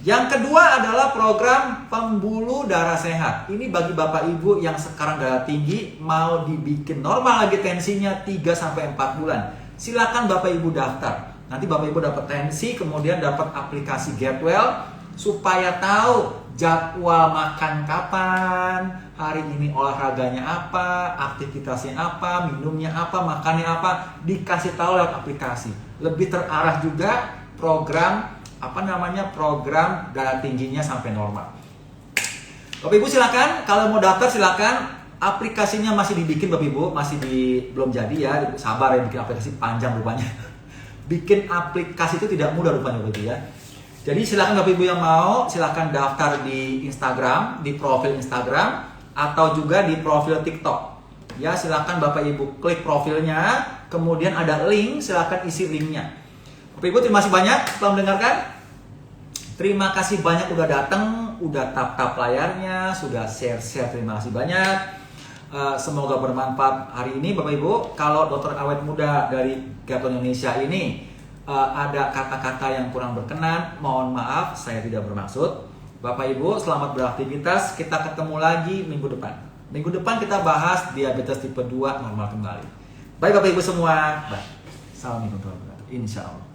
Yang kedua adalah program pembuluh darah sehat. Ini bagi Bapak Ibu yang sekarang darah tinggi mau dibikin normal lagi tensinya 3-4 bulan. Silakan Bapak Ibu daftar. Nanti Bapak Ibu dapat tensi, kemudian dapat aplikasi Getwell supaya tahu jadwal makan kapan, hari ini olahraganya apa, aktivitasnya apa, minumnya apa, makannya apa, dikasih tahu lewat aplikasi. Lebih terarah juga program program darah tingginya sampai normal. Bapak Ibu silakan, kalau mau daftar silakan. Aplikasinya masih dibikin Bapak Ibu, belum jadi ya, sabar ya, bikin aplikasi panjang rupanya. Bikin aplikasi itu tidak mudah rupanya Bapak Ibu ya. Jadi silakan Bapak Ibu yang mau, silakan daftar di Instagram, di profil Instagram atau juga di profil TikTok. Ya, silakan Bapak Ibu klik profilnya, kemudian ada link, silakan isi linknya. Bapak Ibu terima kasih banyak telah mendengarkan. Terima kasih banyak udah datang, udah tap layarnya, sudah share, terima kasih banyak. Semoga bermanfaat hari ini Bapak Ibu. Kalau Dokter Awet Muda dari Getwell Indonesia ini ada kata-kata yang kurang berkenan, mohon maaf, saya tidak bermaksud. Bapak Ibu selamat beraktivitas, kita ketemu lagi minggu depan. Minggu depan kita bahas diabetes tipe 2 normal kembali. Baik Bapak Ibu semua, baik. Assalamualaikum warahmatullahi wabarakatuh. Insya Allah.